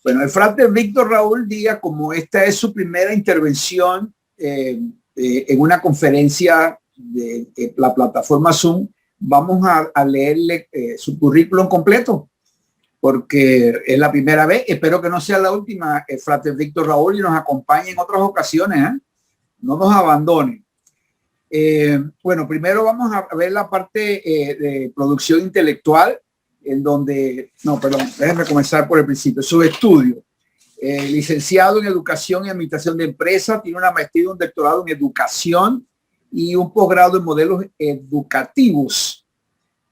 Bueno, el frater Víctor Raúl Díaz, como esta es su primera intervención en una conferencia de la plataforma Zoom, vamos a leerle su currículum completo, porque es la primera vez. Espero que no sea la última, el frater Víctor Raúl, y nos acompañe en otras ocasiones, ¿eh? No nos abandone. Bueno, primero vamos a ver la parte de producción intelectual, en donde, no, perdón, déjenme comenzar por el principio. Su estudio, licenciado en educación y administración de empresas, tiene una maestría y un doctorado en educación y un posgrado en modelos educativos,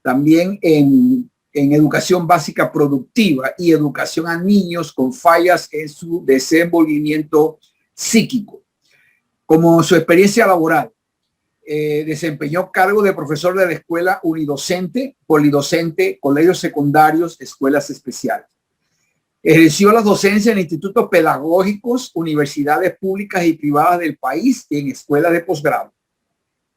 también en educación básica productiva y educación a niños con fallas en su desenvolvimiento psíquico. Como su experiencia laboral, desempeñó cargo de profesor de la escuela unidocente, polidocente, colegios secundarios, escuelas especiales. Ejerció la docencia en institutos pedagógicos, universidades públicas y privadas del país y en escuelas de posgrado.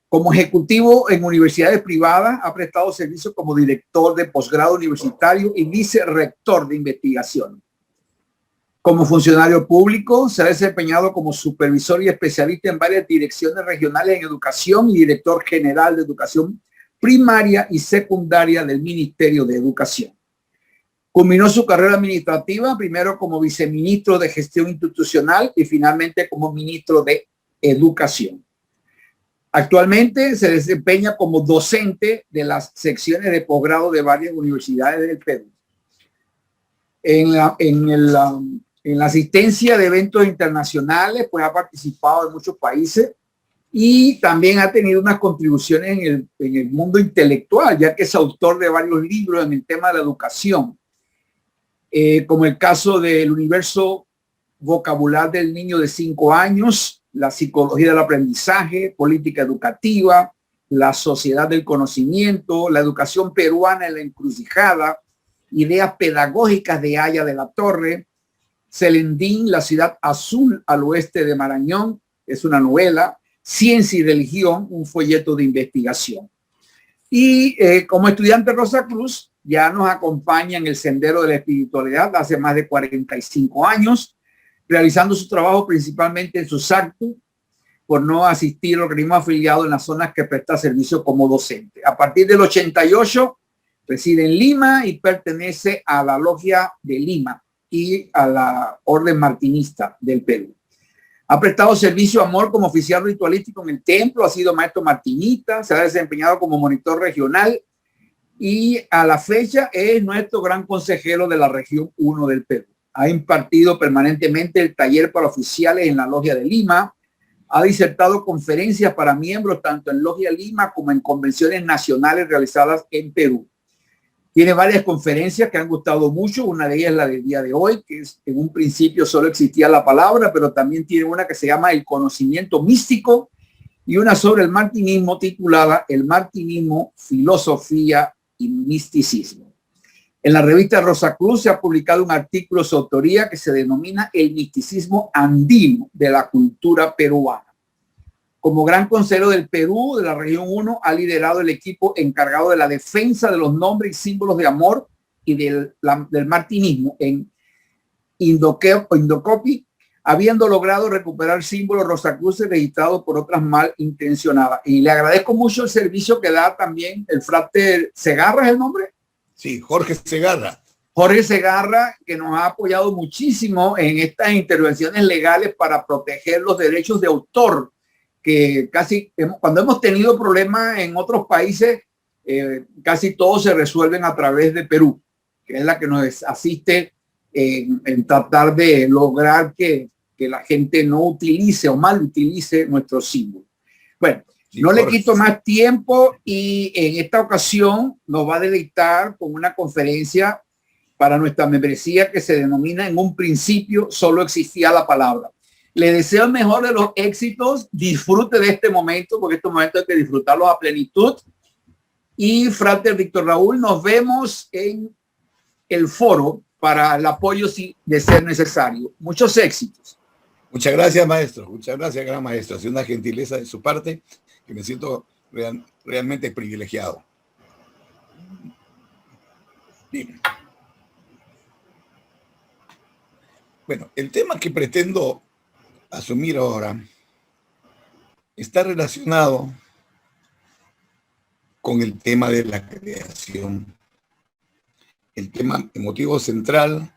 Como ejecutivo en universidades privadas, ha prestado servicios como director de posgrado universitario y vicerrector de investigación. Como funcionario público, se ha desempeñado como supervisor y especialista en varias direcciones regionales en educación y director general de educación primaria y secundaria del Ministerio de Educación. Culminó su carrera administrativa primero como viceministro de Gestión Institucional y finalmente como ministro de Educación. Actualmente se desempeña como docente de las secciones de posgrado de varias universidades del Perú. En la asistencia de eventos internacionales, pues ha participado en muchos países y también ha tenido unas contribuciones en el mundo intelectual, ya que es autor de varios libros en el tema de la educación, como el caso del universo vocabular del niño de 5 años, la psicología del aprendizaje, política educativa, la sociedad del conocimiento, la educación peruana en la encrucijada, ideas pedagógicas de Aya de la Torre, Celendín, la ciudad azul al oeste de Marañón, es una novela, Ciencia y religión, un folleto de investigación. Y como estudiante Rosa Cruz, ya nos acompaña en el sendero de la espiritualidad hace más de 45 años, realizando su trabajo principalmente en sus actos, por no asistir al organismo afiliado en las zonas que presta servicio como docente. A partir del 88, reside en Lima y pertenece a la Logia de Lima y a la Orden Martinista del Perú. Ha prestado servicio a amor como oficial ritualístico en el templo, ha sido maestro martinista, se ha desempeñado como monitor regional y a la fecha es nuestro gran consejero de la región 1 del Perú. Ha impartido permanentemente el taller para oficiales en la Logia de Lima, ha disertado conferencias para miembros tanto en Logia Lima como en convenciones nacionales realizadas en Perú. Tiene varias conferencias que han gustado mucho. Una de ellas es la del día de hoy, que es, en un principio solo existía la palabra, pero también tiene una que se llama El conocimiento místico y una sobre el martinismo titulada El martinismo, filosofía y misticismo. En la revista Rosa Cruz se ha publicado un artículo de su autoría que se denomina El misticismo andino de la cultura peruana. Como gran consejero del Perú, de la región 1, ha liderado el equipo encargado de la defensa de los nombres y símbolos de amor y del martinismo en Indocopi, habiendo logrado recuperar símbolos rosacruces registrados por otras malintencionadas. Y le agradezco mucho el servicio que da también el frater Segarra, ¿es el nombre? Sí, Jorge Segarra. Jorge Segarra, que nos ha apoyado muchísimo en estas intervenciones legales para proteger los derechos de autor, que casi cuando hemos tenido problemas en otros países, casi todos se resuelven a través de Perú, que es la que nos asiste en tratar de lograr que la gente no utilice o mal utilice nuestros símbolos. Bueno, sí, no le quito más tiempo y en esta ocasión nos va a deleitar con una conferencia para nuestra membresía que se denomina En un principio solo existía la palabra. Le deseo el mejor de los éxitos, disfrute de este momento, porque este momento hay que disfrutarlo a plenitud. Y frater Víctor Raúl, nos vemos en el foro para el apoyo si de ser necesario. Muchos éxitos. Muchas gracias, maestro. Muchas gracias, gran maestro. Ha sido una gentileza de su parte que me siento realmente privilegiado. Bien. Bueno, el tema que pretendo asumir ahora está relacionado con el tema de la creación, el tema emotivo central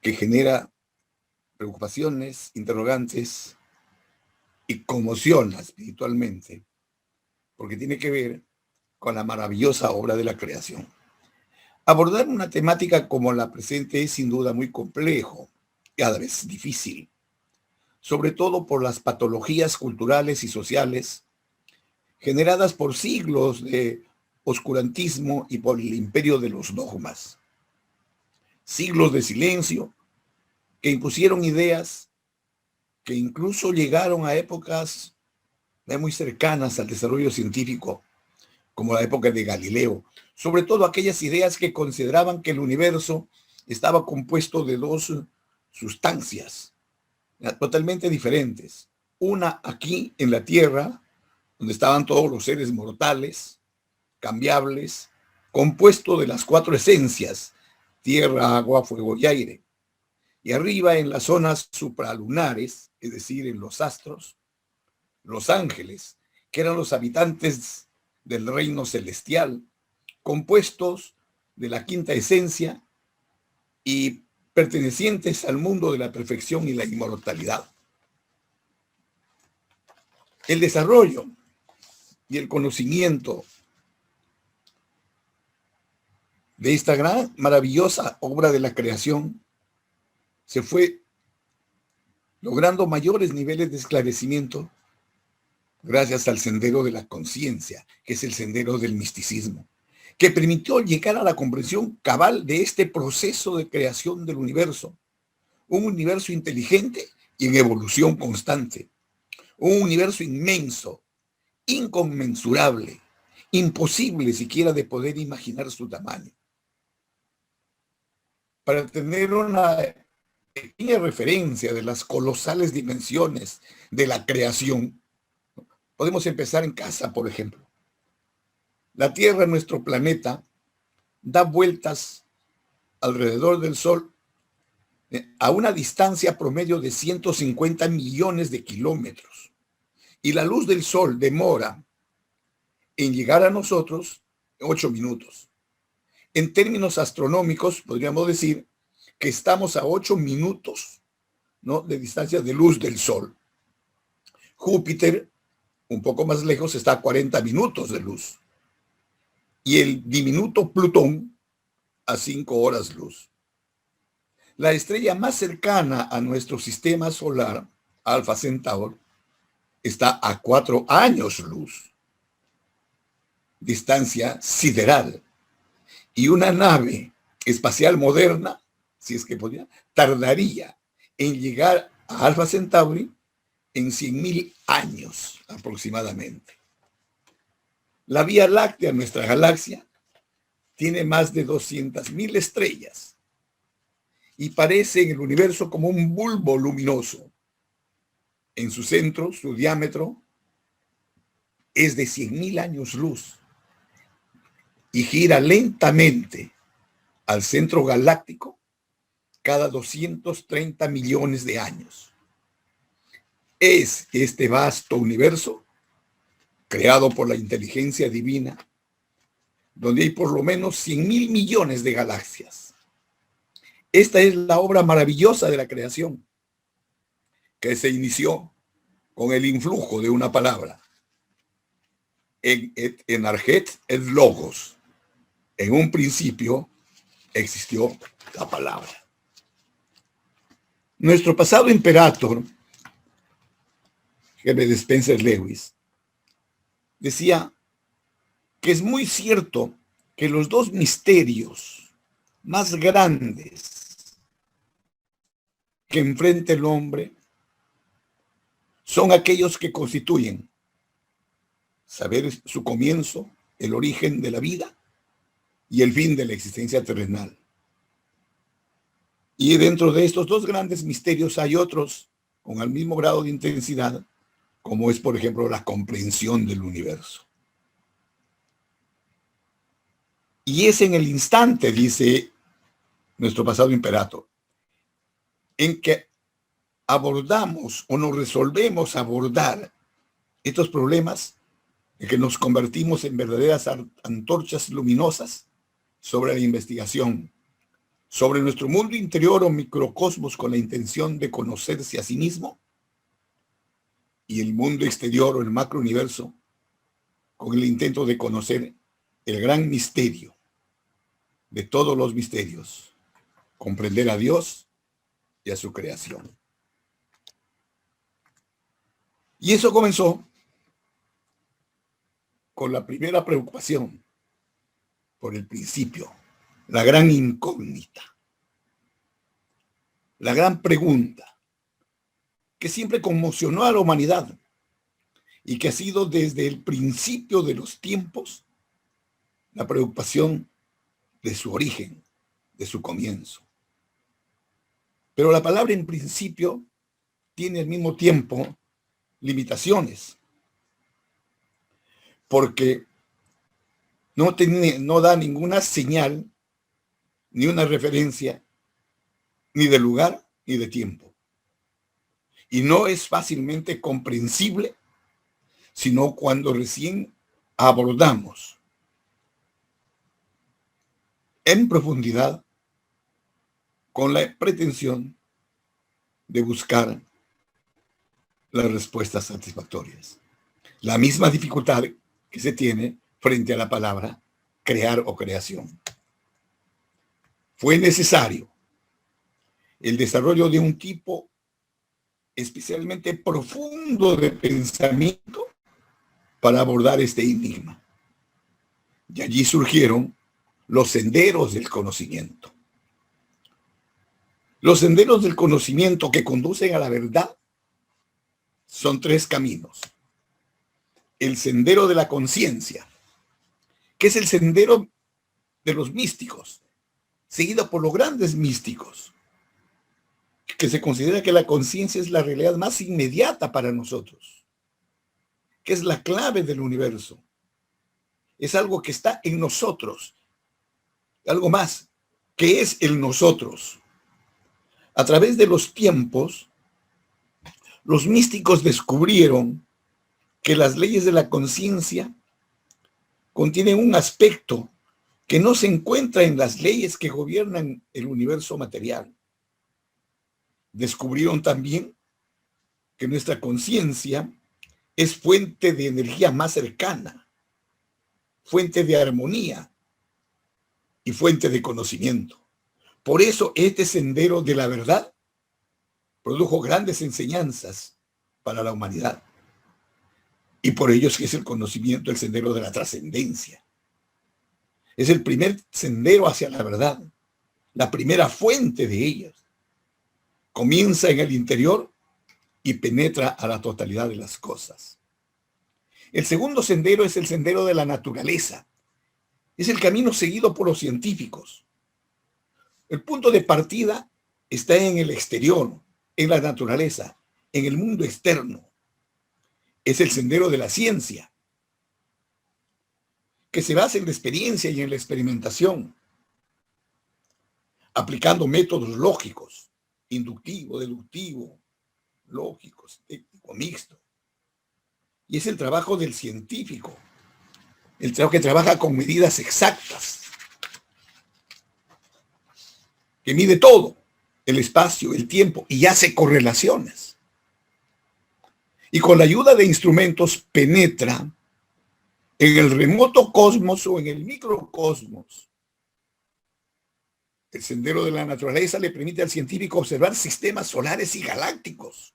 que genera preocupaciones, interrogantes y conmociona espiritualmente, porque tiene que ver con la maravillosa obra de la creación. Abordar una temática como la presente es sin duda muy complejo y a la vez difícil, sobre todo por las patologías culturales y sociales generadas por siglos de oscurantismo y por el imperio de los dogmas. Siglos de silencio que impusieron ideas que incluso llegaron a épocas muy cercanas al desarrollo científico, como la época de Galileo, sobre todo aquellas ideas que consideraban que el universo estaba compuesto de dos sustancias totalmente diferentes. Una aquí en la Tierra, donde estaban todos los seres mortales, cambiables, compuesto de las cuatro esencias, tierra, agua, fuego y aire. Y arriba en las zonas supralunares, es decir, en los astros, los ángeles, que eran los habitantes del reino celestial, compuestos de la quinta esencia y pertenecientes al mundo de la perfección y la inmortalidad. El desarrollo y el conocimiento de esta gran, maravillosa obra de la creación se fue logrando mayores niveles de esclarecimiento gracias al sendero de la conciencia, que es el sendero del misticismo, que permitió llegar a la comprensión cabal de este proceso de creación del universo, un universo inteligente y en evolución constante, un universo inmenso, inconmensurable, imposible siquiera de poder imaginar su tamaño. Para tener una pequeña referencia de las colosales dimensiones de la creación, podemos empezar en casa, por ejemplo. La Tierra, nuestro planeta, da vueltas alrededor del Sol a una distancia promedio de 150 millones de kilómetros. Y la luz del Sol demora en llegar a nosotros 8 minutos. En términos astronómicos, podríamos decir que estamos a 8 minutos, ¿no?, de distancia de luz del Sol. Júpiter, un poco más lejos, está a 40 minutos de luz. Y el diminuto Plutón a 5 horas luz. La estrella más cercana a nuestro sistema solar, Alfa Centauro, está a 4 años luz. Distancia sideral. Y una nave espacial moderna, si es que podría, tardaría en llegar a Alfa Centauri en 100.000 años aproximadamente. La Vía Láctea, nuestra galaxia, tiene más de 200.000 estrellas y parece en el universo como un bulbo luminoso. En su centro, su diámetro es de 100.000 años luz y gira lentamente al centro galáctico cada 230 millones de años. Es este vasto universo, creado por la inteligencia divina, donde hay por lo menos 100.000 millones de galaxias. Esta es la obra maravillosa de la creación, que se inició con el influjo de una palabra. En Arjet et Logos. En un principio existió la palabra. Nuestro pasado imperator, jefe de Spencer Lewis, decía que es muy cierto que los dos misterios más grandes que enfrenta el hombre son aquellos que constituyen saber su comienzo, el origen de la vida y el fin de la existencia terrenal. Y dentro de estos dos grandes misterios hay otros con el mismo grado de intensidad, como es, por ejemplo, la comprensión del universo. Y es en el instante, dice nuestro pasado imperator, en que abordamos o nos resolvemos abordar estos problemas, en que nos convertimos en verdaderas antorchas luminosas sobre la investigación, sobre nuestro mundo interior o microcosmos con la intención de conocerse a sí mismo, y el mundo exterior o el macrouniverso con el intento de conocer el gran misterio de todos los misterios, comprender a Dios y a su creación. Y eso comenzó con la primera preocupación por el principio, la gran incógnita, la gran pregunta que siempre conmocionó a la humanidad y que ha sido desde el principio de los tiempos la preocupación de su origen, de su comienzo. Pero la palabra en principio tiene al mismo tiempo limitaciones, porque no da ninguna señal, ni una referencia, ni de lugar, ni de tiempo. Y no es fácilmente comprensible, sino cuando recién abordamos en profundidad con la pretensión de buscar las respuestas satisfactorias. La misma dificultad que se tiene frente a la palabra crear o creación. Fue necesario el desarrollo de un tipo especialmente profundo de pensamiento para abordar este enigma. Y allí surgieron los senderos del conocimiento. Los senderos del conocimiento que conducen a la verdad son tres caminos. El sendero de la conciencia, que es el sendero de los místicos, seguido por los grandes místicos, que se considera que la conciencia es la realidad más inmediata para nosotros, que es la clave del universo. Es algo que está en nosotros, algo más, que es el nosotros. A través de los tiempos, los místicos descubrieron que las leyes de la conciencia contienen un aspecto que no se encuentra en las leyes que gobiernan el universo material. Descubrieron también que nuestra conciencia es fuente de energía más cercana, fuente de armonía y fuente de conocimiento. Por eso este sendero de la verdad produjo grandes enseñanzas para la humanidad. Y por ello es que es el conocimiento el sendero de la trascendencia. Es el primer sendero hacia la verdad, la primera fuente de ellas. Comienza en el interior y penetra a la totalidad de las cosas. El segundo sendero es el sendero de la naturaleza. Es el camino seguido por los científicos. El punto de partida está en el exterior, en la naturaleza, en el mundo externo. Es el sendero de la ciencia, que se basa en la experiencia y en la experimentación, aplicando métodos lógicos, inductivo, deductivo, lógico, técnico, mixto. Y es el trabajo del científico, el trabajo que trabaja con medidas exactas, que mide todo, el espacio, el tiempo, y hace correlaciones. Y con la ayuda de instrumentos penetra en el remoto cosmos o en el microcosmos. El sendero de la naturaleza le permite al científico observar sistemas solares y galácticos,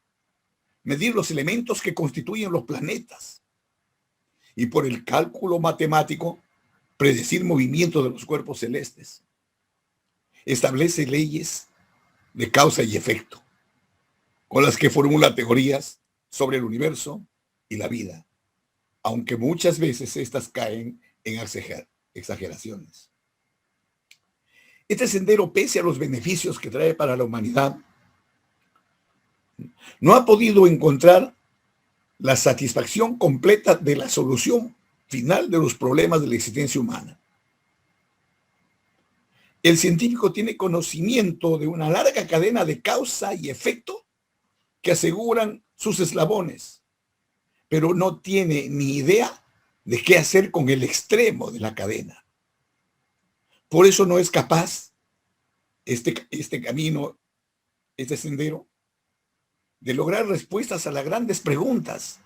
medir los elementos que constituyen los planetas y por el cálculo matemático predecir movimientos de los cuerpos celestes. Establece leyes de causa y efecto, con las que formula teorías sobre el universo y la vida, aunque muchas veces estas caen en exageraciones. Este sendero, pese a los beneficios que trae para la humanidad, no ha podido encontrar la satisfacción completa de la solución final de los problemas de la existencia humana. El científico tiene conocimiento de una larga cadena de causa y efecto que aseguran sus eslabones, pero no tiene ni idea de qué hacer con el extremo de la cadena. Por eso no es capaz este camino, este sendero, de lograr respuestas a las grandes preguntas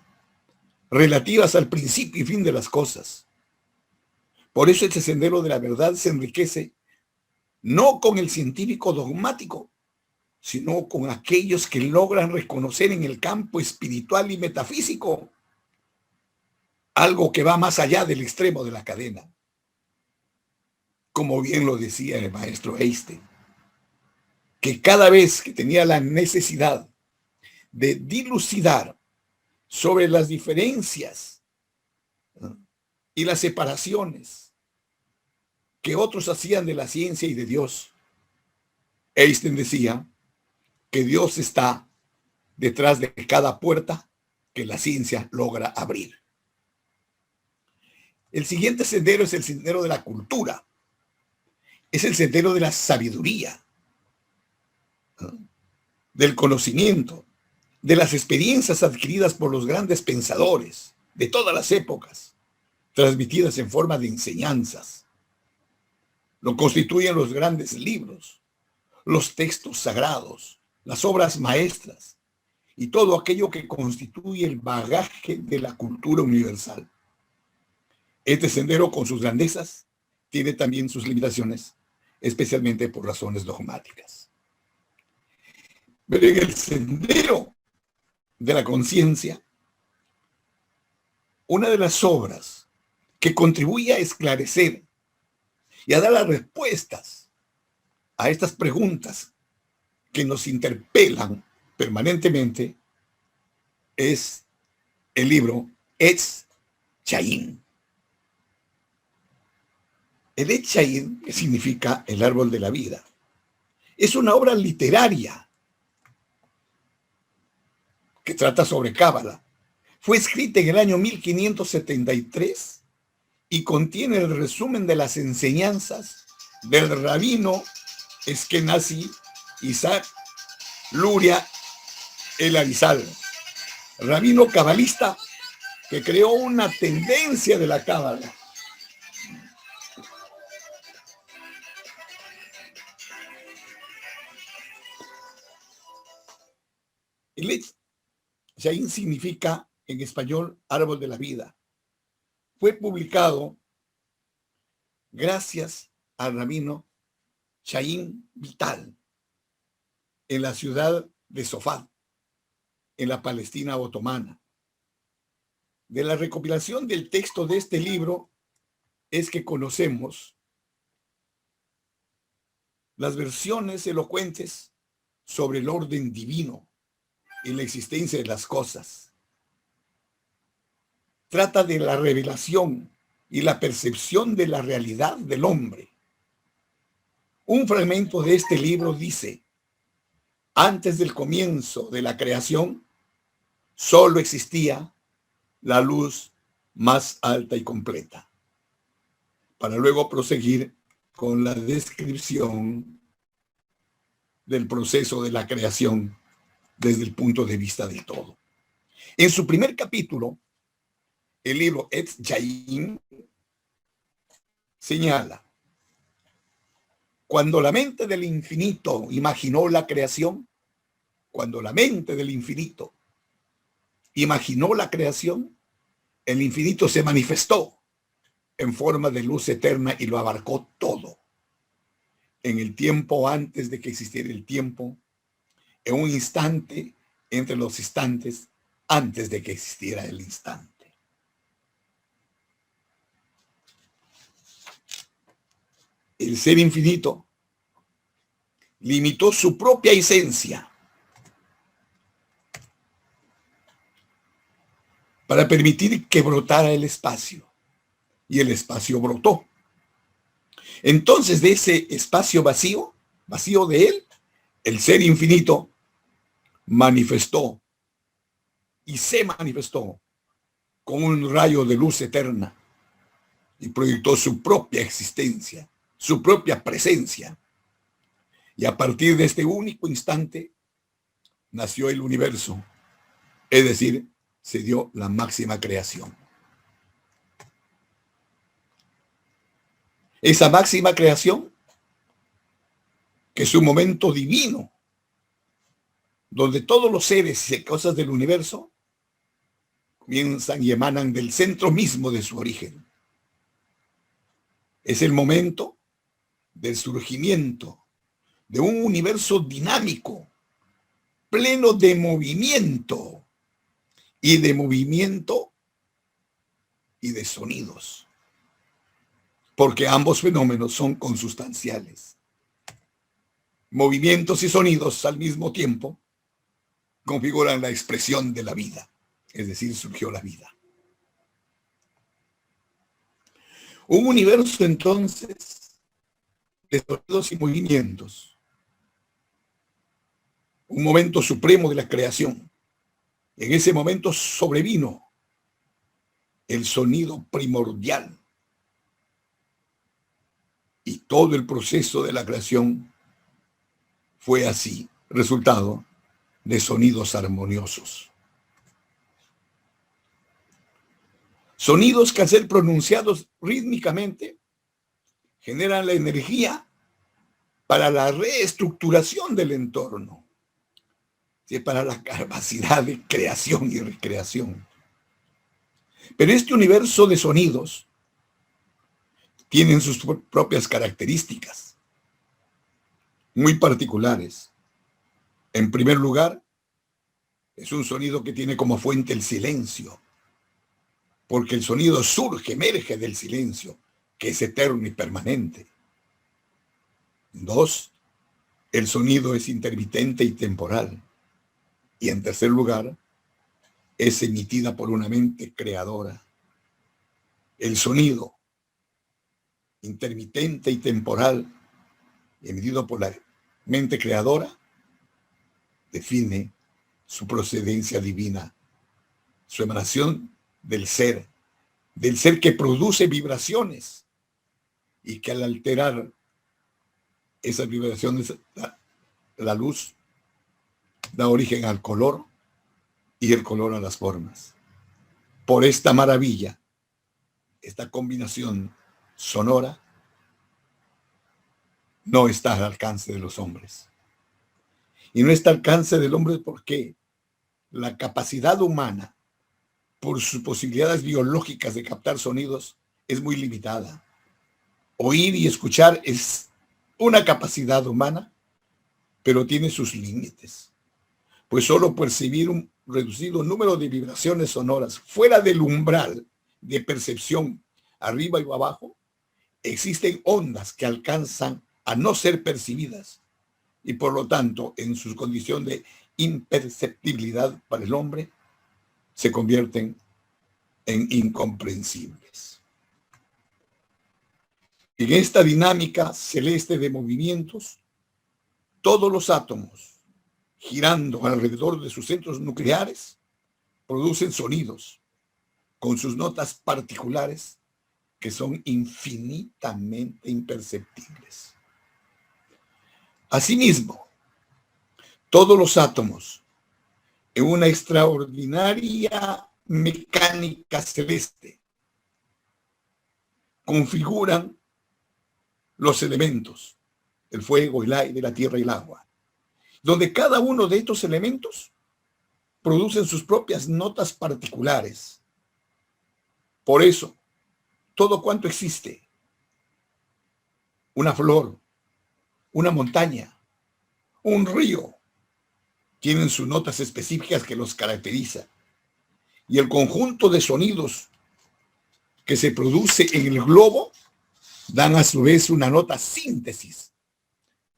relativas al principio y fin de las cosas. Por eso este sendero de la verdad se enriquece no con el científico dogmático, sino con aquellos que logran reconocer en el campo espiritual y metafísico algo que va más allá del extremo de la cadena. Como bien lo decía el maestro Einstein, que cada vez que tenía la necesidad de dilucidar sobre las diferencias, ¿no?, y las separaciones que otros hacían de la ciencia y de Dios, Einstein decía que Dios está detrás de cada puerta que la ciencia logra abrir. El siguiente sendero es el sendero de la cultura. Es el sendero de la sabiduría, ¿no?, del conocimiento, de las experiencias adquiridas por los grandes pensadores de todas las épocas, transmitidas en forma de enseñanzas. Lo constituyen los grandes libros, los textos sagrados, las obras maestras y todo aquello que constituye el bagaje de la cultura universal. Este sendero, con sus grandezas, tiene también sus limitaciones, especialmente por razones dogmáticas. Pero en el sendero de la conciencia, una de las obras que contribuye a esclarecer y a dar las respuestas a estas preguntas que nos interpelan permanentemente es el libro Etz Chaim. El Etz Chaim, que significa el árbol de la vida, es una obra literaria que trata sobre Cábala. Fue escrita en el año 1573 y contiene el resumen de las enseñanzas del rabino Eskenazi Isaac Luria el Arizal, rabino cabalista que creó una tendencia de la Cábala. El Etz Chaim significa en español árbol de la vida. Fue publicado gracias al rabino Chaim Vital en la ciudad de Sofá, en la Palestina otomana. De la recopilación del texto de este libro es que conocemos las versiones elocuentes sobre el orden divino y la existencia de las cosas. Trata de la revelación y la percepción de la realidad del hombre. Un fragmento de este libro dice: antes del comienzo de la creación, solo existía la luz más alta y completa, para luego proseguir con la descripción del proceso de la creación desde el punto de vista del todo. En su primer capítulo, el libro Etz Chaim señala: cuando la mente del infinito imaginó la creación, cuando la mente del infinito imaginó la creación, el infinito se manifestó en forma de luz eterna y lo abarcó todo. En el tiempo antes de que existiera el tiempo, en un instante entre los instantes antes de que existiera el instante. El ser infinito limitó su propia esencia para permitir que brotara el espacio, y el espacio brotó. Entonces, de ese espacio vacío, vacío de él, el ser infinito manifestó y se manifestó con un rayo de luz eterna y proyectó su propia existencia su propia presencia. Y a partir de este único instante nació el universo, es decir, se dio la máxima creación. Esa máxima creación, que es un momento divino, donde todos los seres y cosas del universo comienzan y emanan del centro mismo de su origen. Es el momento del surgimiento de un universo dinámico, pleno de movimiento y de sonidos, porque ambos fenómenos son consustanciales. Movimientos y sonidos al mismo tiempo configuran la expresión de la vida, es decir, surgió la vida. Un universo entonces de sonidos y movimientos, un momento supremo de la creación. En ese momento sobrevino el sonido primordial y todo el proceso de la creación fue así, resultado de sonidos armoniosos. Sonidos que al ser pronunciados rítmicamente generan la energía para la reestructuración del entorno, ¿sí? Para la capacidad de creación y recreación. Pero este universo de sonidos tienen sus propias características muy particulares. En primer lugar, es un sonido que tiene como fuente el silencio, porque el sonido surge, emerge del silencio, que es eterno y permanente. Dos, el sonido es intermitente y temporal. Y en tercer lugar, es emitida por una mente creadora. El sonido intermitente y temporal, emitido por la mente creadora, define su procedencia divina, su emanación del ser que produce vibraciones y que al alterar esas vibraciones, la luz da origen al color y el color a las formas. Por esta maravilla, esta combinación sonora no está al alcance de los hombres. Y no está al alcance del hombre porque la capacidad humana, por sus posibilidades biológicas de captar sonidos, es muy limitada. Oír y escuchar es una capacidad humana, pero tiene sus límites. Pues solo percibir un reducido número de vibraciones sonoras fuera del umbral de percepción, arriba y abajo, existen ondas que alcanzan a no ser percibidas y por lo tanto, en su condición de imperceptibilidad para el hombre, se convierten en incomprensibles. En esta dinámica celeste de movimientos, todos los átomos, girando alrededor de sus centros nucleares, producen sonidos con sus notas particulares que son infinitamente imperceptibles. Asimismo, todos los átomos, en una extraordinaria mecánica celeste, configuran los elementos, el fuego, el aire, la tierra y el agua, donde cada uno de estos elementos producen sus propias notas particulares. Por eso, todo cuanto existe, una flor, una montaña, un río, tienen sus notas específicas que los caracterizan. Y el conjunto de sonidos que se produce en el globo dan a su vez una nota síntesis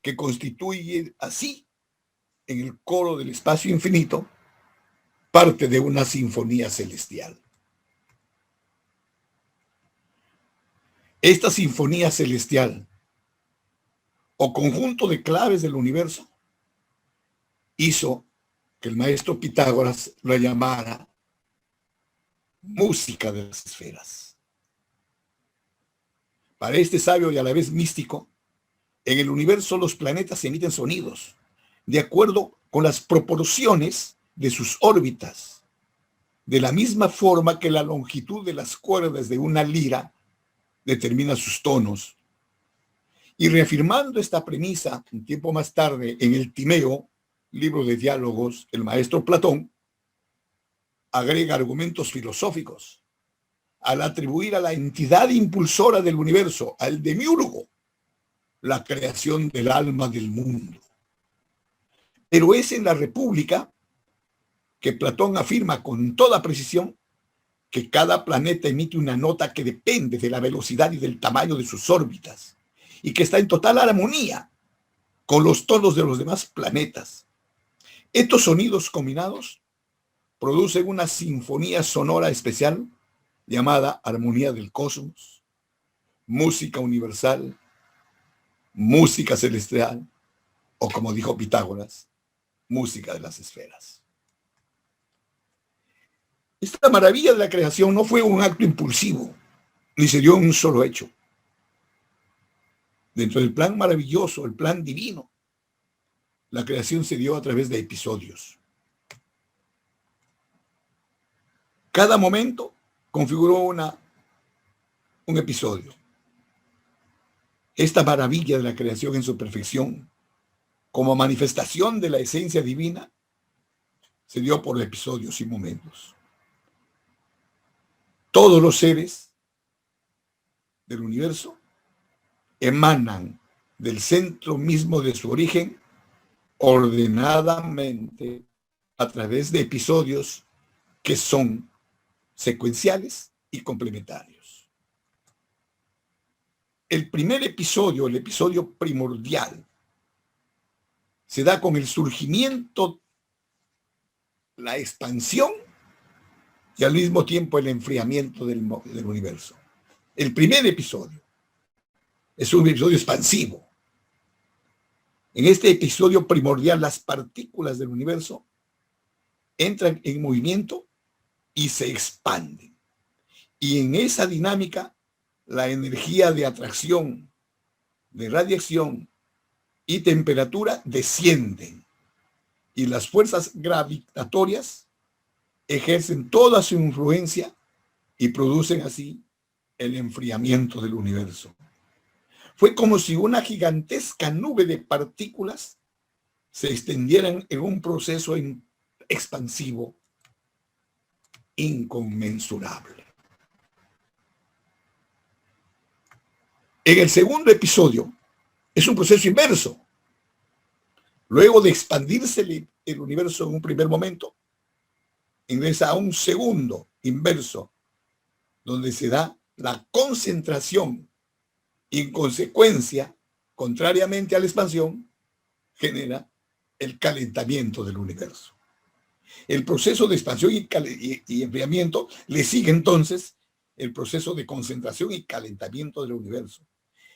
que constituye así, en el coro del espacio infinito, parte de una sinfonía celestial. Esta sinfonía celestial o conjunto de claves del universo hizo que el maestro Pitágoras lo llamara música de las esferas. Para este sabio y a la vez místico, en el universo los planetas emiten sonidos de acuerdo con las proporciones de sus órbitas, de la misma forma que la longitud de las cuerdas de una lira determina sus tonos. Y reafirmando esta premisa un tiempo más tarde en el Timeo, libro de diálogos, el maestro Platón agrega argumentos filosóficos al atribuir a la entidad impulsora del universo, al demiurgo, la creación del alma del mundo. Pero es en la República que Platón afirma con toda precisión que cada planeta emite una nota que depende de la velocidad y del tamaño de sus órbitas, y que está en total armonía con los tonos de los demás planetas. Estos sonidos combinados producen una sinfonía sonora especial llamada armonía del cosmos, música universal, música celestial, o como dijo Pitágoras, música de las esferas. Esta maravilla de la creación no fue un acto impulsivo, ni se dio en un solo hecho. Dentro del plan maravilloso, el plan divino, la creación se dio a través de episodios. Cada momento configuró un episodio. Esta maravilla de la creación en su perfección, como manifestación de la esencia divina, se dio por episodios y momentos. Todos los seres del universo emanan del centro mismo de su origen ordenadamente a través de episodios que son secuenciales y complementarios. El primer episodio, el episodio primordial, se da con el surgimiento, la expansión y al mismo tiempo el enfriamiento del universo. El primer episodio es un episodio expansivo. En este episodio primordial, las partículas del universo entran en movimiento y se expanden. Y en esa dinámica, la energía de atracción, de radiación y temperatura descienden. Y las fuerzas gravitatorias ejercen toda su influencia y producen así el enfriamiento del universo. Fue como si una gigantesca nube de partículas se extendieran en un proceso expansivo inconmensurable. En el segundo episodio es un proceso inverso. Luego de expandirse el universo en un primer momento, ingresa a un segundo inverso, donde se da la concentración y en consecuencia, contrariamente a la expansión, genera el calentamiento del universo. El proceso de expansión y enfriamiento le sigue entonces el proceso de concentración y calentamiento del universo.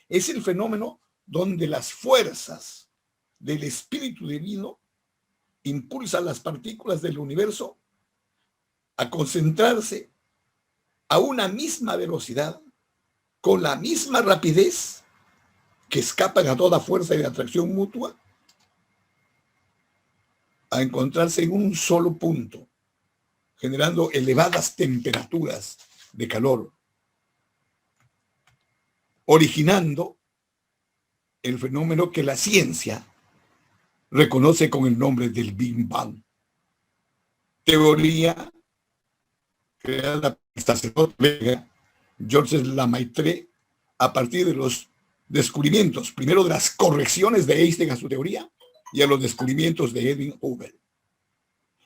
Es el fenómeno donde las fuerzas del espíritu divino impulsan las partículas del universo a concentrarse a una misma velocidad, con la misma rapidez, que escapan a toda fuerza de atracción mutua, a encontrarse en un solo punto, generando elevadas temperaturas de calor, originando el fenómeno que la ciencia reconoce con el nombre del Big Bang. Teoría creada por el sacerdote belga Georges Lemaitre a partir de los descubrimientos, primero de las correcciones de Einstein a su teoría y a los descubrimientos de Edwin Hubble.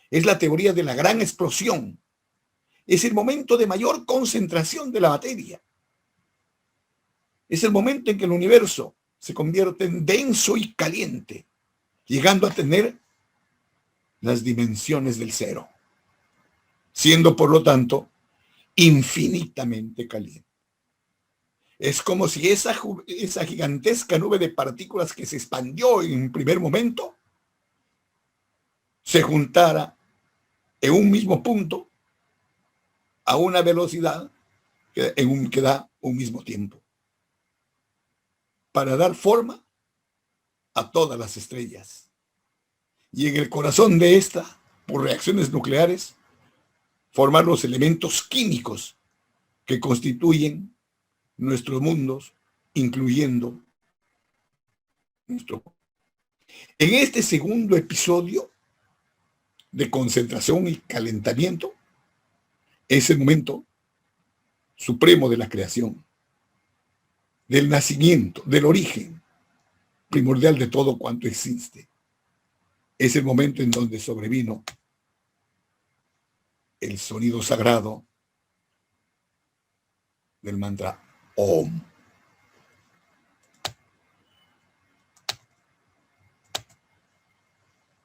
Es la teoría de la gran explosión. Es el momento de mayor concentración de la materia. Es el momento en que el universo se convierte en denso y caliente, llegando a tener las dimensiones del cero, siendo por lo tanto infinitamente caliente. Es como si esa gigantesca nube de partículas que se expandió en un primer momento se juntara en un mismo punto a una velocidad que da un mismo tiempo. para dar forma a todas las estrellas. Y en el corazón de esta, por reacciones nucleares, formar los elementos químicos que constituyen nuestros mundos, incluyendo nuestro. En este segundo episodio de concentración y calentamiento, es el momento supremo de la creación, del nacimiento, del origen primordial de todo cuanto existe. Es el momento en donde sobrevino el sonido sagrado del mantra Om.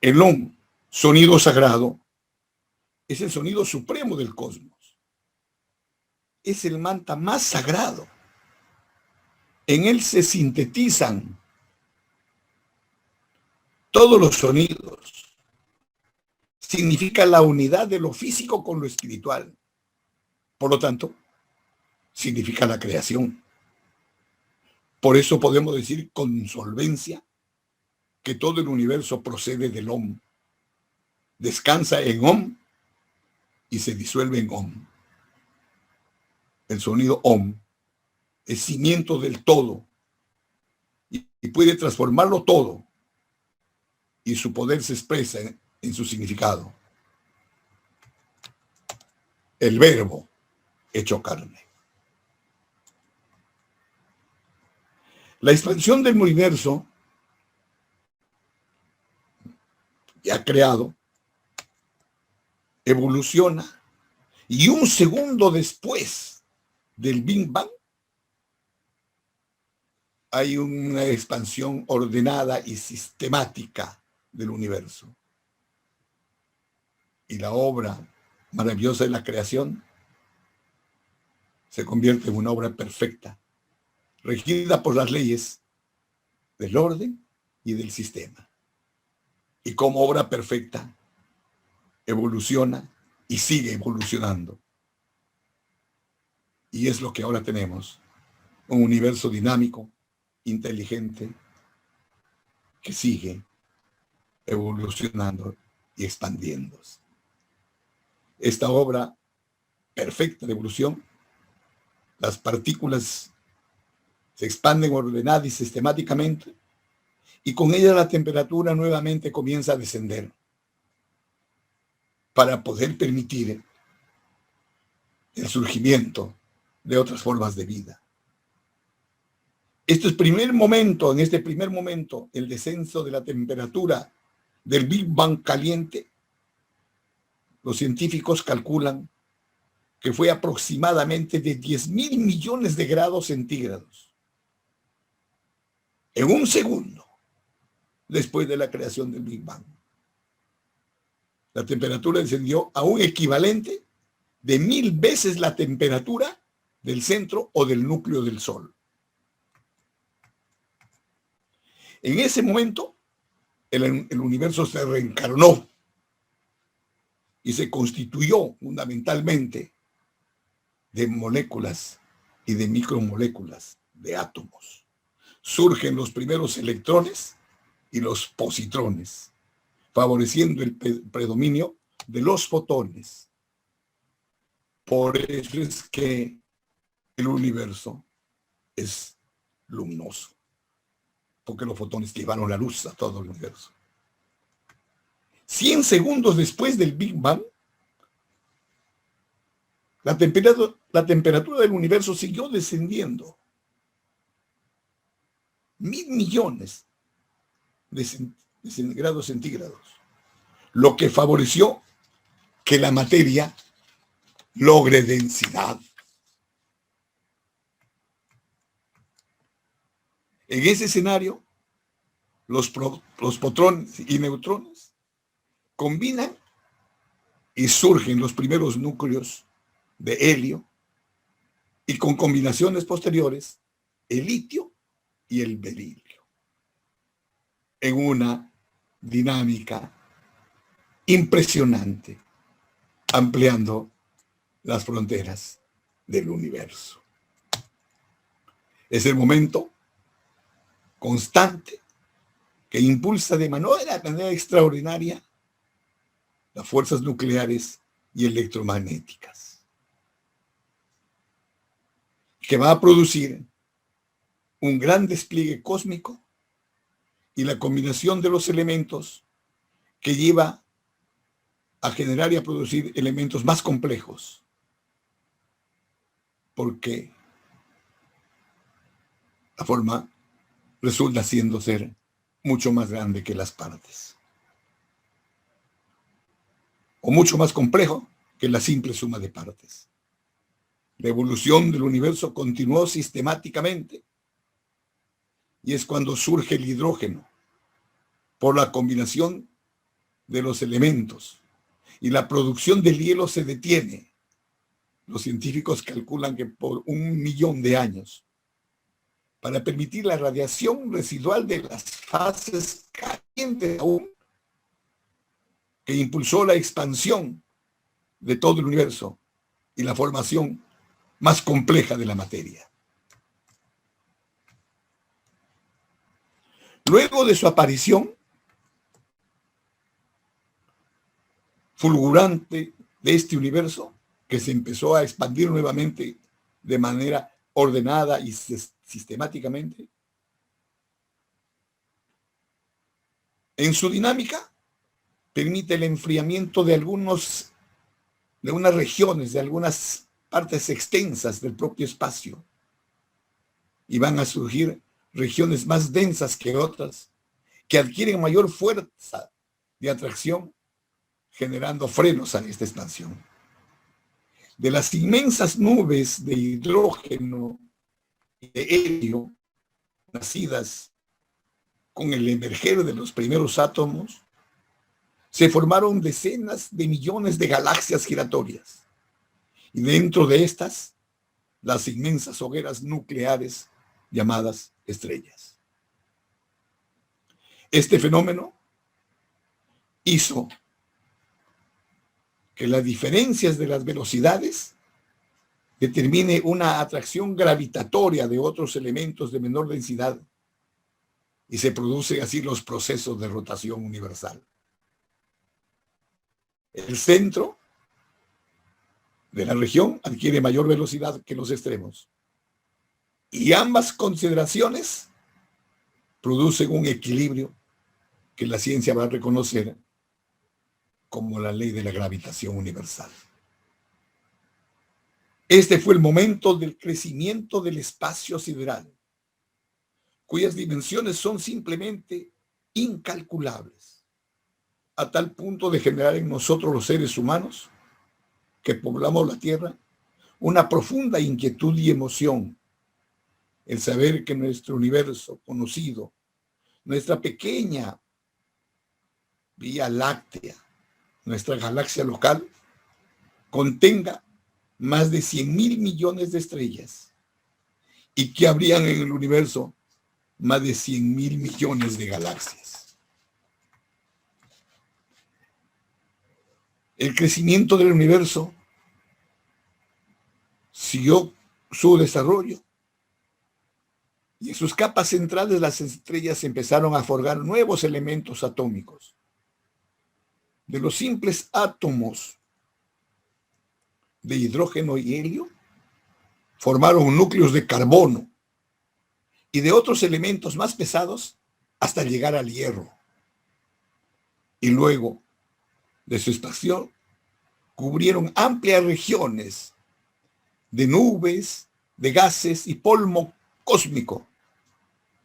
El Om, sonido sagrado, es el sonido supremo del cosmos. Es el mantra más sagrado. En él se sintetizan todos los sonidos. Significa la unidad de lo físico con lo espiritual. Por lo tanto, significa la creación. Por eso podemos decir con solvencia que todo el universo procede del Om. Descansa en Om y se disuelve en Om. El sonido Om es cimiento del todo y puede transformarlo todo, y su poder se expresa en su significado. El verbo hecho carne. La expansión del universo ya creado evoluciona, y un segundo después del Big Bang hay una expansión ordenada y sistemática del universo. Y la obra maravillosa de la creación se convierte en una obra perfecta, regida por las leyes del orden y del sistema. Y como obra perfecta, evoluciona y sigue evolucionando. Y es lo que ahora tenemos, un universo dinámico, inteligente, que sigue evolucionando y expandiéndose. Esta obra perfecta de evolución, las partículas se expanden ordenada y sistemáticamente, y con ella la temperatura nuevamente comienza a descender para poder permitir el surgimiento de otras formas de vida. En este primer momento, el descenso de la temperatura del Big Bang caliente, los científicos calculan que fue aproximadamente de 10.000 millones de grados centígrados. En un segundo, después de la creación del Big Bang, la temperatura descendió a un equivalente de 1000 veces la temperatura del centro o del núcleo del Sol. En ese momento, el universo se reencarnó y se constituyó fundamentalmente de moléculas y de micromoléculas, de átomos. Surgen los primeros electrones y los positrones, favoreciendo el predominio de los fotones. Por eso es que el universo es luminoso, porque los fotones llevaron la luz a todo el universo. 100 segundos después del Big Bang, la temperatura del universo siguió descendiendo. 1000 millones de grados centígrados, lo que favoreció que la materia logre densidad. En ese escenario, los protones y neutrones combinan y surgen los primeros núcleos de helio, y con combinaciones posteriores, el litio y el berilio, en una dinámica impresionante, ampliando las fronteras del universo. Es el momento constante que impulsa de manera extraordinaria las fuerzas nucleares y electromagnéticas, que va a producir un gran despliegue cósmico y la combinación de los elementos que lleva a generar y a producir elementos más complejos, porque la forma resulta siendo ser mucho más grande que las partes, o mucho más complejo que la simple suma de partes. La evolución del universo continuó sistemáticamente y es cuando surge el hidrógeno por la combinación de los elementos y la producción del hielo se detiene. Los científicos calculan que por 1.000.000 de años, para permitir la radiación residual de las fases calientes aún, que impulsó la expansión de todo el universo y la formación más compleja de la materia. Luego de su aparición fulgurante de este universo, que se empezó a expandir nuevamente de manera ordenada y sistemáticamente, en su dinámica permite el enfriamiento de unas regiones, de algunas partes extensas del propio espacio, y van a surgir regiones más densas que otras, que adquieren mayor fuerza de atracción, generando frenos a esta expansión. De las inmensas nubes de hidrógeno y de helio nacidas con el emerger de los primeros átomos, se formaron decenas de millones de galaxias giratorias, y dentro de estas, las inmensas hogueras nucleares llamadas estrellas. Este fenómeno hizo que las diferencias de las velocidades determine una atracción gravitatoria de otros elementos de menor densidad, y se producen así los procesos de rotación universal. El centro de la región adquiere mayor velocidad que los extremos, y ambas consideraciones producen un equilibrio que la ciencia va a reconocer como la ley de la gravitación universal. Este fue el momento del crecimiento del espacio sideral, cuyas dimensiones son simplemente incalculables, a tal punto de generar en nosotros los seres humanos, que poblamos la Tierra, una profunda inquietud y emoción, el saber que nuestro universo conocido, nuestra pequeña Vía Láctea, nuestra galaxia local, contenga más de 100.000 millones de estrellas, y que habrían en el universo más de 100.000 millones de galaxias. El crecimiento del universo siguió su desarrollo, y en sus capas centrales las estrellas empezaron a forjar nuevos elementos atómicos. De los simples átomos de hidrógeno y helio, formaron núcleos de carbono y de otros elementos más pesados hasta llegar al hierro. Y luego de su expansión, cubrieron amplias regiones de nubes, de gases y polvo cósmico,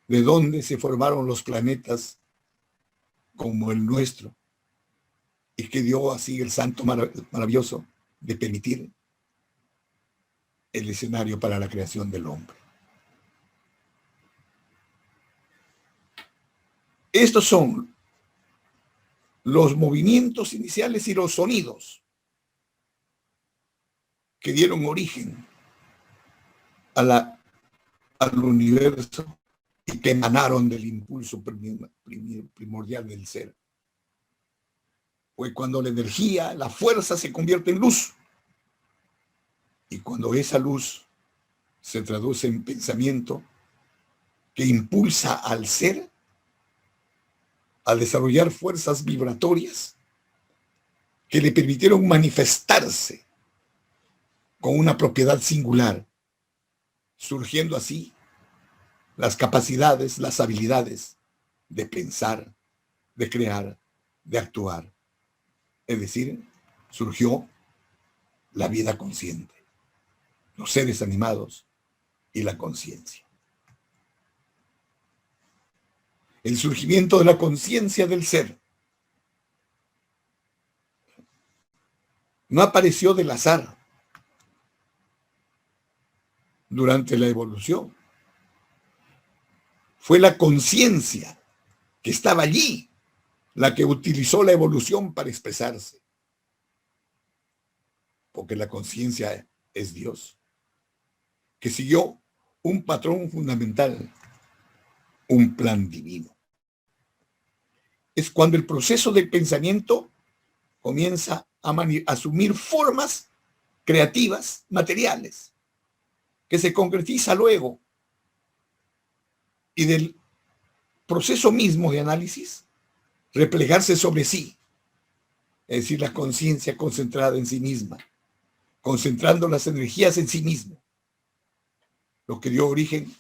de donde se formaron los planetas como el nuestro, y que dio así el santo maravilloso de permitir el escenario para la creación del hombre. Estos son los movimientos iniciales y los sonidos que dieron origen al universo y que emanaron del impulso primordial del ser. Fue cuando la energía, la fuerza se convierte en luz. Y cuando esa luz se traduce en pensamiento, que impulsa al ser a desarrollar fuerzas vibratorias que le permitieron manifestarse con una propiedad singular, surgiendo así las capacidades, las habilidades de pensar, de crear, de actuar. Es decir, surgió la vida consciente, los seres animados y la conciencia. El surgimiento de la conciencia del ser no apareció del azar durante la evolución. Fue la conciencia que estaba allí la que utilizó la evolución para expresarse. Porque la conciencia es Dios, que siguió un patrón fundamental, un plan divino. Es cuando el proceso del pensamiento comienza a asumir formas creativas, materiales, que se concretiza luego, y del proceso mismo de análisis, replegarse sobre sí, es decir, la conciencia concentrada en sí misma, concentrando las energías en sí mismo, lo que dio origen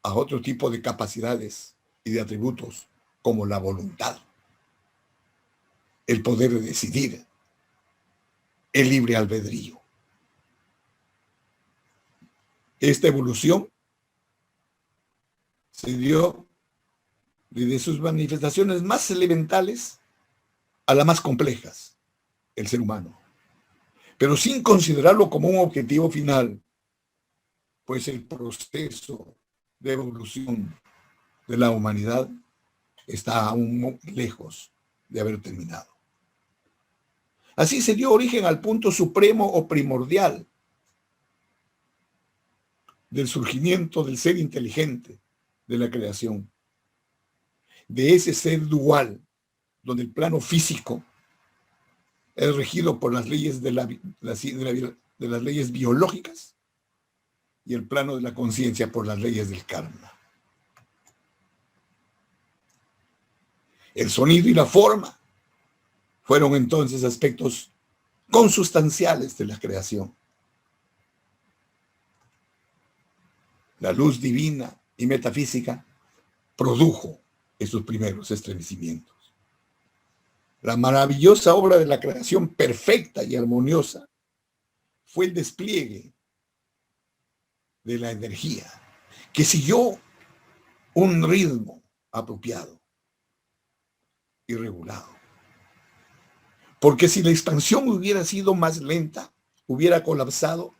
a otro tipo de capacidades y de atributos, como la voluntad, el poder de decidir, el libre albedrío. Esta evolución se dio desde sus manifestaciones más elementales a las más complejas, el ser humano, pero sin considerarlo como un objetivo final, pues el proceso de evolución de la humanidad está aún muy lejos de haber terminado. Así se dio origen al punto supremo o primordial del surgimiento del ser inteligente de la creación, de ese ser dual, donde el plano físico es regido por las leyes de las leyes biológicas y el plano de la conciencia por las leyes del karma. El sonido y la forma fueron entonces aspectos consustanciales de la creación. La luz divina y metafísica produjo esos primeros estremecimientos. La maravillosa obra de la creación perfecta y armoniosa fue el despliegue de la energía que siguió un ritmo apropiado y regulado. Porque si la expansión hubiera sido más lenta, hubiera colapsado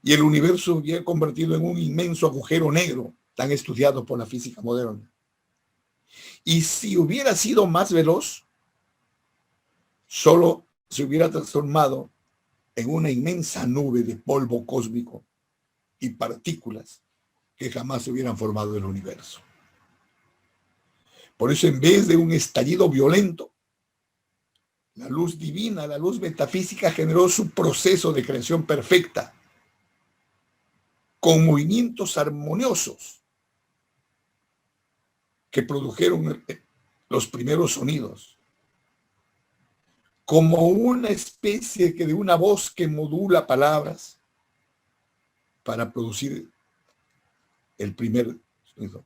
y el universo hubiera convertido en un inmenso agujero negro tan estudiado por la física moderna. Y si hubiera sido más veloz, solo se hubiera transformado en una inmensa nube de polvo cósmico y partículas que jamás se hubieran formado en el universo. Por eso, en vez de un estallido violento, la luz divina, la luz metafísica generó su proceso de creación perfecta, con movimientos armoniosos que produjeron los primeros sonidos, como una especie de una voz que modula palabras para producir el primer sonido,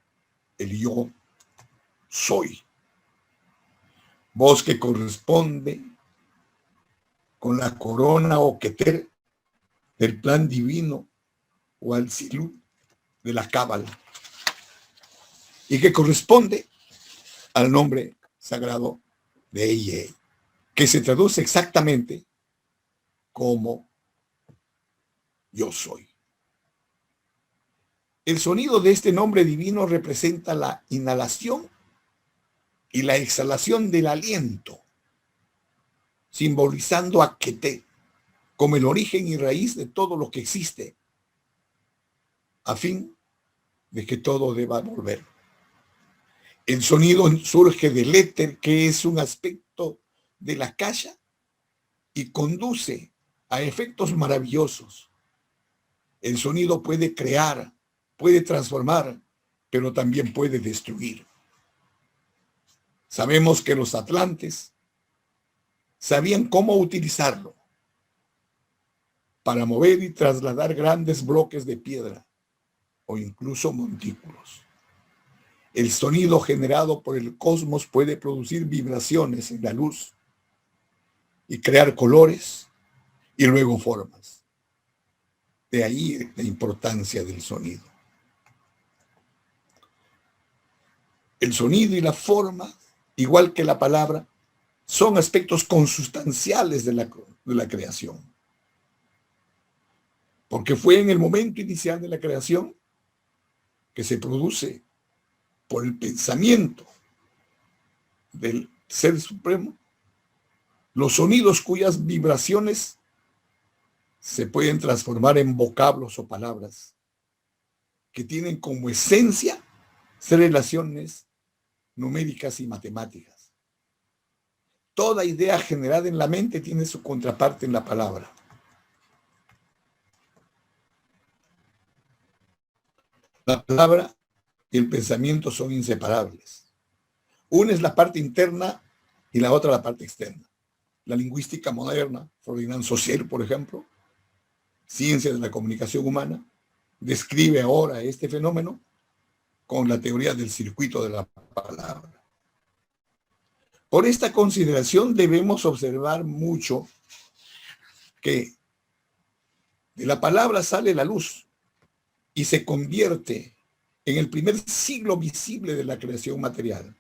el yo soy. Voz que corresponde con la corona o keter del plan divino o al silú de la cábala, y que corresponde al nombre sagrado de Eye, que se traduce exactamente como yo soy. El sonido de este nombre divino representa la inhalación y la exhalación del aliento, simbolizando a Keté como el origen y raíz de todo lo que existe, a fin de que todo deba volver. El sonido surge del éter, que es un aspecto de la Akasha, y conduce a efectos maravillosos. El sonido puede crear puede transformar, pero también puede destruir. Sabemos que los atlantes sabían cómo utilizarlo para mover y trasladar grandes bloques de piedra o incluso montículos. El sonido generado por el cosmos puede producir vibraciones en la luz y crear colores y luego formas. De ahí la importancia del sonido. El sonido y la forma, igual que la palabra, son aspectos consustanciales de la creación. Porque fue en el momento inicial de la creación que se produce por el pensamiento del Ser Supremo los sonidos cuyas vibraciones se pueden transformar en vocablos o palabras que tienen como esencia relaciones numéricas y matemáticas. Toda idea generada en la mente tiene su contraparte en la palabra. La palabra y el pensamiento son inseparables. Una es la parte interna y la otra la parte externa. La lingüística moderna, Ferdinand Saussure, por ejemplo, ciencia de la comunicación humana, describe ahora este fenómeno con la teoría del circuito de la palabra. Por esta consideración debemos observar mucho que de la palabra sale la luz y se convierte en el primer siglo visible de la creación material.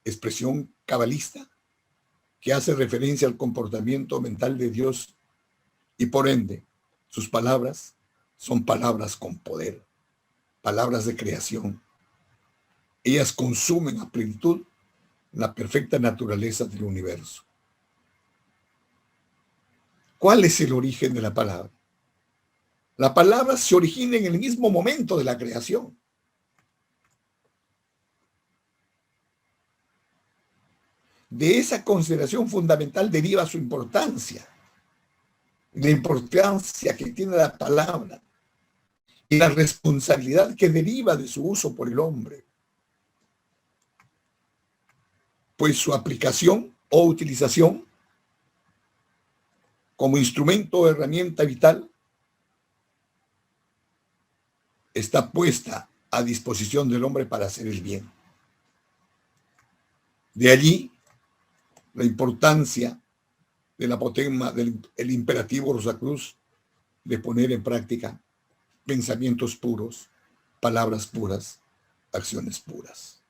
Expresión cabalista que hace referencia al comportamiento mental de Dios y por ende sus palabras son palabras con poder, palabras de creación. Ellas consumen a plenitud la perfecta naturaleza del universo. ¿Cuál es el origen de la palabra? La palabra se origina en el mismo momento de la creación. De esa consideración fundamental deriva su importancia, la importancia que tiene la palabra y la responsabilidad que deriva de su uso por el hombre. Pues su aplicación o utilización como instrumento o herramienta vital está puesta a disposición del hombre para hacer el bien. De allí la importancia del apotema, del imperativo Rosacruz de poner en práctica pensamientos puros, palabras puras, acciones puras.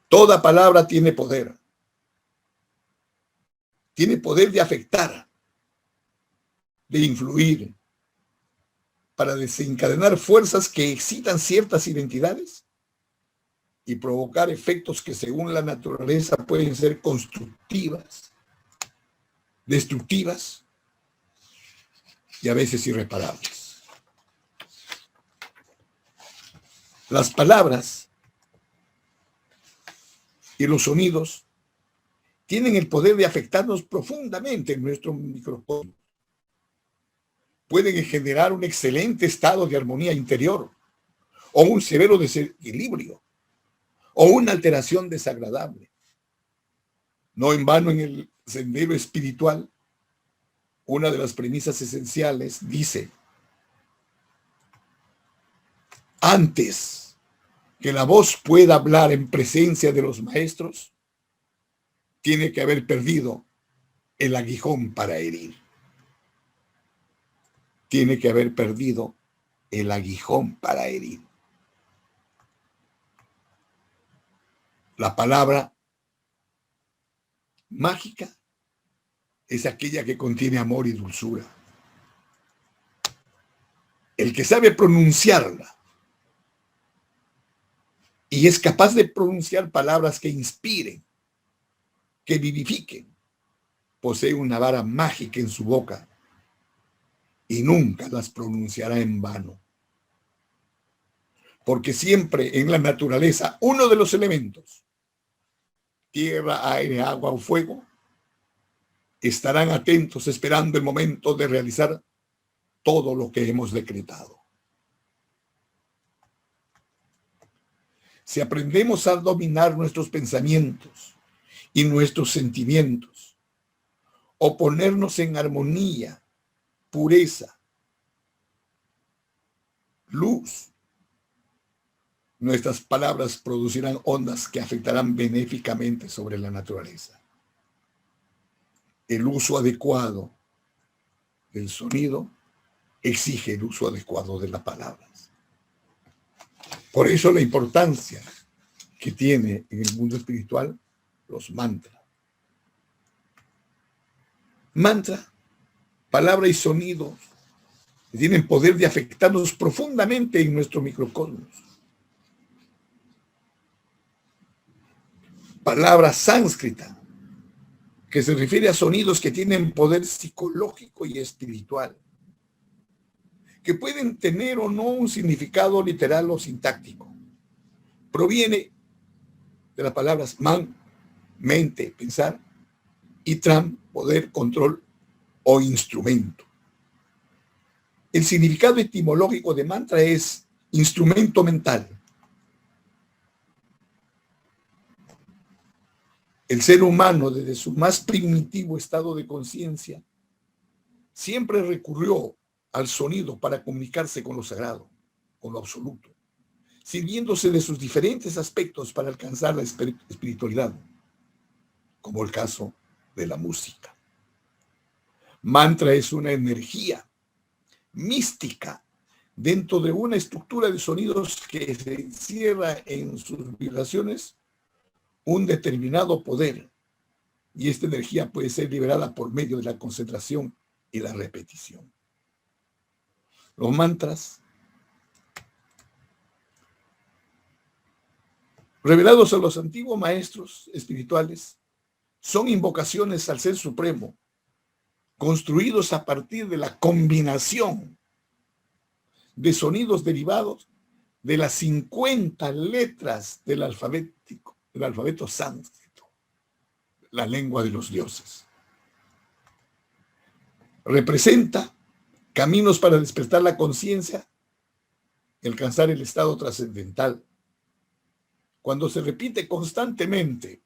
Toda palabra tiene poder. Tiene poder de afectar, de influir, para desencadenar fuerzas que excitan ciertas identidades y provocar efectos que según la naturaleza pueden ser constructivas, destructivas y a veces irreparables. Las palabras y los sonidos tienen el poder de afectarnos profundamente en nuestro microcosmos. Pueden generar un excelente estado de armonía interior o un severo desequilibrio o una alteración desagradable. No en vano en el sendero espiritual, una de las premisas esenciales dice: antes que la voz pueda hablar en presencia de los maestros, tiene que haber perdido el aguijón para herir. Tiene que haber perdido el aguijón para herir. La palabra mágica es aquella que contiene amor y dulzura. El que sabe pronunciarla y es capaz de pronunciar palabras que inspiren, que vivifiquen, posee una vara mágica en su boca y nunca las pronunciará en vano. Porque siempre en la naturaleza uno de los elementos, tierra, aire, agua o fuego, estarán atentos esperando el momento de realizar todo lo que hemos decretado. Si aprendemos a dominar nuestros pensamientos y nuestros sentimientos, o ponernos en armonía, pureza, luz, nuestras palabras producirán ondas que afectarán benéficamente sobre la naturaleza. El uso adecuado del sonido exige el uso adecuado de las palabras. Por eso la importancia que tiene en el mundo espiritual los mantras. Mantra, palabra y sonido que tienen poder de afectarnos profundamente en nuestro microcosmos. Palabra sánscrita, que se refiere a sonidos que tienen poder psicológico y espiritual, que pueden tener o no un significado literal o sintáctico. Proviene de las palabras man, mente, pensar, y tram, poder, control o instrumento. El significado etimológico de mantra es instrumento mental. El ser humano, desde su más primitivo estado de conciencia, siempre recurrió al sonido para comunicarse con lo sagrado, con lo absoluto, sirviéndose de sus diferentes aspectos para alcanzar la espiritualidad, como el caso de la música. Mantra es una energía mística dentro de una estructura de sonidos que se encierra en sus vibraciones un determinado poder, y esta energía puede ser liberada por medio de la concentración y la repetición. Los mantras, revelados a los antiguos maestros espirituales, son invocaciones al Ser Supremo, construidos a partir de la combinación de sonidos derivados de las 50 letras del alfabeto sánscrito, la lengua de los dioses. Representa caminos para despertar la conciencia y alcanzar el estado trascendental. Cuando se repite constantemente,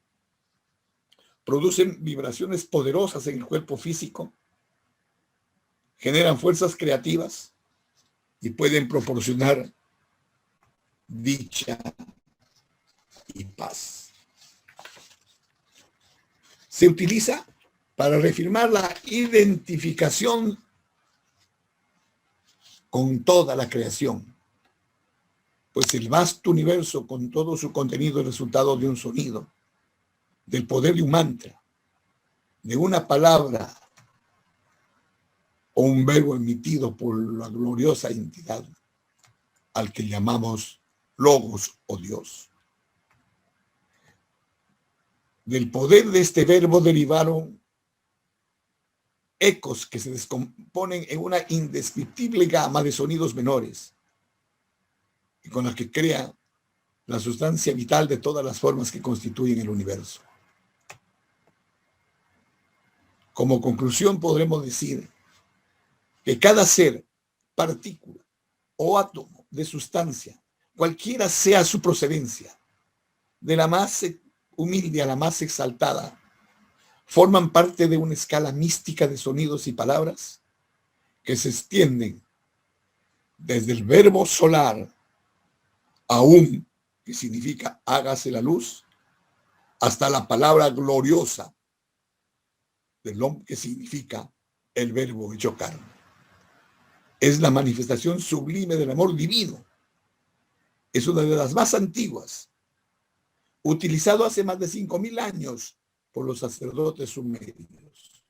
producen vibraciones poderosas en el cuerpo físico, generan fuerzas creativas y pueden proporcionar dicha y paz. Se utiliza para reafirmar la identificación con toda la creación, pues el vasto universo con todo su contenido es resultado de un sonido, del poder de un mantra, de una palabra o un verbo emitido por la gloriosa entidad al que llamamos Logos o Dios. Del poder de este verbo derivaron ecos que se descomponen en una indescriptible gama de sonidos menores y con la que crea la sustancia vital de todas las formas que constituyen el universo. Como conclusión podremos decir que cada ser, partícula o átomo de sustancia, cualquiera sea su procedencia, de la más humilde a la más exaltada, forman parte de una escala mística de sonidos y palabras que se extienden desde el verbo solar, aún, que significa hágase la luz, hasta la palabra gloriosa del hombre, que significa el verbo hecho carne. Es la manifestación sublime del amor divino. Es una de las más antiguas, utilizado hace más de 5,000 años por los sacerdotes sumerios.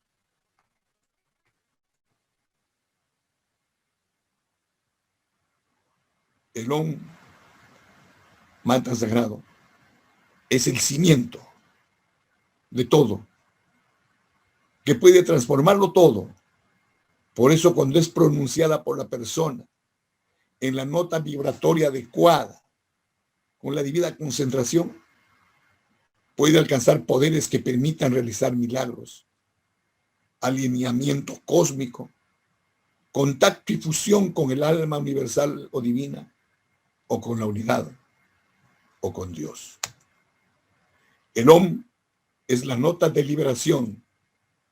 El Om, mantra sagrado, es el cimiento de todo, que puede transformarlo todo. Por eso, cuando es pronunciada por la persona en la nota vibratoria adecuada, con la debida concentración, puede alcanzar poderes que permitan realizar milagros, alineamiento cósmico contacto y fusión con el alma universal o divina, o con la unidad, o con Dios. El Om es la nota de liberación,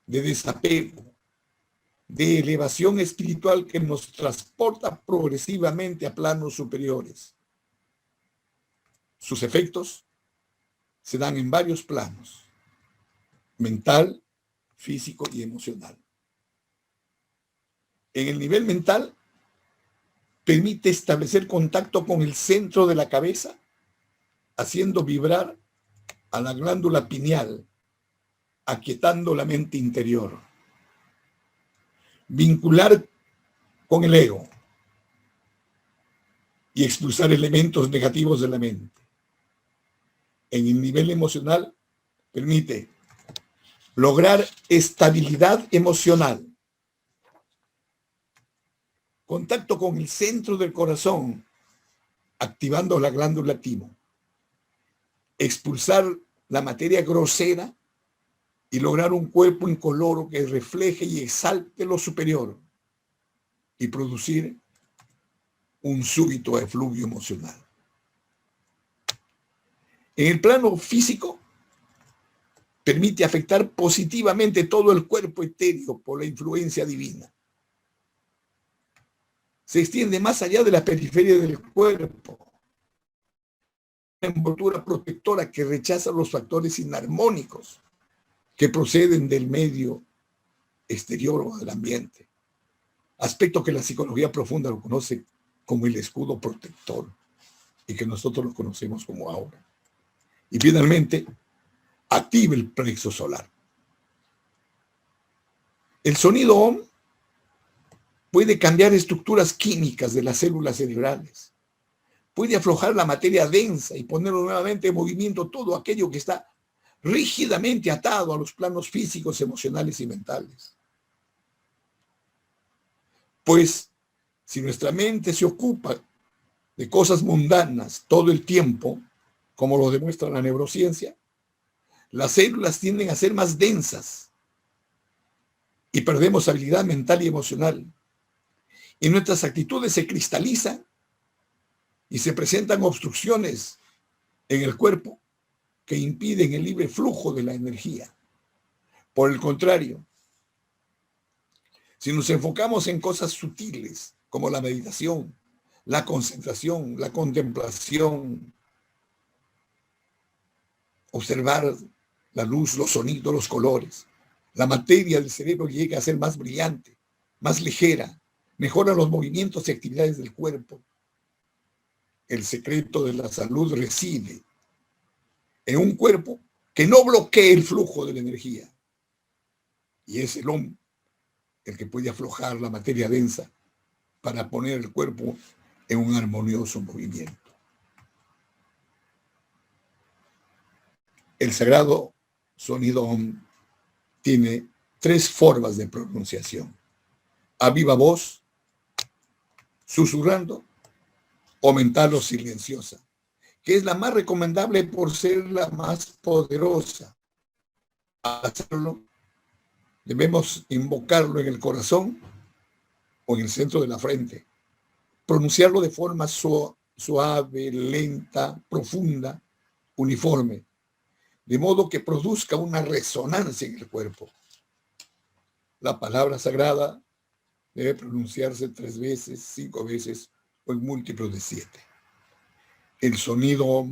de desapego, de elevación espiritual que nos transporta progresivamente a planos superiores. Sus efectos se dan en varios planos: mental, físico y emocional. En el nivel mental, permite establecer contacto con el centro de la cabeza, haciendo vibrar a la glándula pineal, aquietando la mente interior. Vincular con el ego y expulsar elementos negativos de la mente. En el nivel emocional, permite lograr estabilidad emocional, contacto con el centro del corazón, activando la glándula timo, expulsar la materia grosera y lograr un cuerpo incoloro que refleje y exalte lo superior y producir un súbito efluvio emocional. En el plano físico, permite afectar positivamente todo el cuerpo etéreo por la influencia divina. Se extiende más allá de la periferia del cuerpo, una envoltura protectora que rechaza los factores inarmónicos que proceden del medio exterior o del ambiente, aspecto que la psicología profunda lo conoce como el escudo protector y que nosotros lo conocemos como aura. Y finalmente, activa el plexo solar. El sonido Om puede cambiar estructuras químicas de las células cerebrales, puede aflojar la materia densa y ponerlo nuevamente en movimiento todo aquello que está rígidamente atado a los planos físicos, emocionales y mentales. Pues si nuestra mente se ocupa de cosas mundanas todo el tiempo, como lo demuestra la neurociencia, las células tienden a ser más densas y perdemos habilidad mental y emocional. Y nuestras actitudes se cristalizan y se presentan obstrucciones en el cuerpo que impiden el libre flujo de la energía. Por el contrario, si nos enfocamos en cosas sutiles como la meditación, la concentración, la contemplación, observar la luz, los sonidos, los colores, la materia del cerebro llega a ser más brillante, más ligera, mejora los movimientos y actividades del cuerpo. El secreto de la salud reside en un cuerpo que no bloquee el flujo de la energía. Y es el Om el que puede aflojar la materia densa para poner el cuerpo en un armonioso movimiento. El sagrado sonido Om tiene 3 formas de pronunciación: a viva voz, susurrando o mental o silenciosa, que es la más recomendable por ser la más poderosa. Al hacerlo, debemos invocarlo en el corazón o en el centro de la frente, pronunciarlo de forma suave, lenta, profunda, uniforme, de modo que produzca una resonancia en el cuerpo. La palabra sagrada debe pronunciarse 3 veces, 5 veces o en múltiplos de 7. El sonido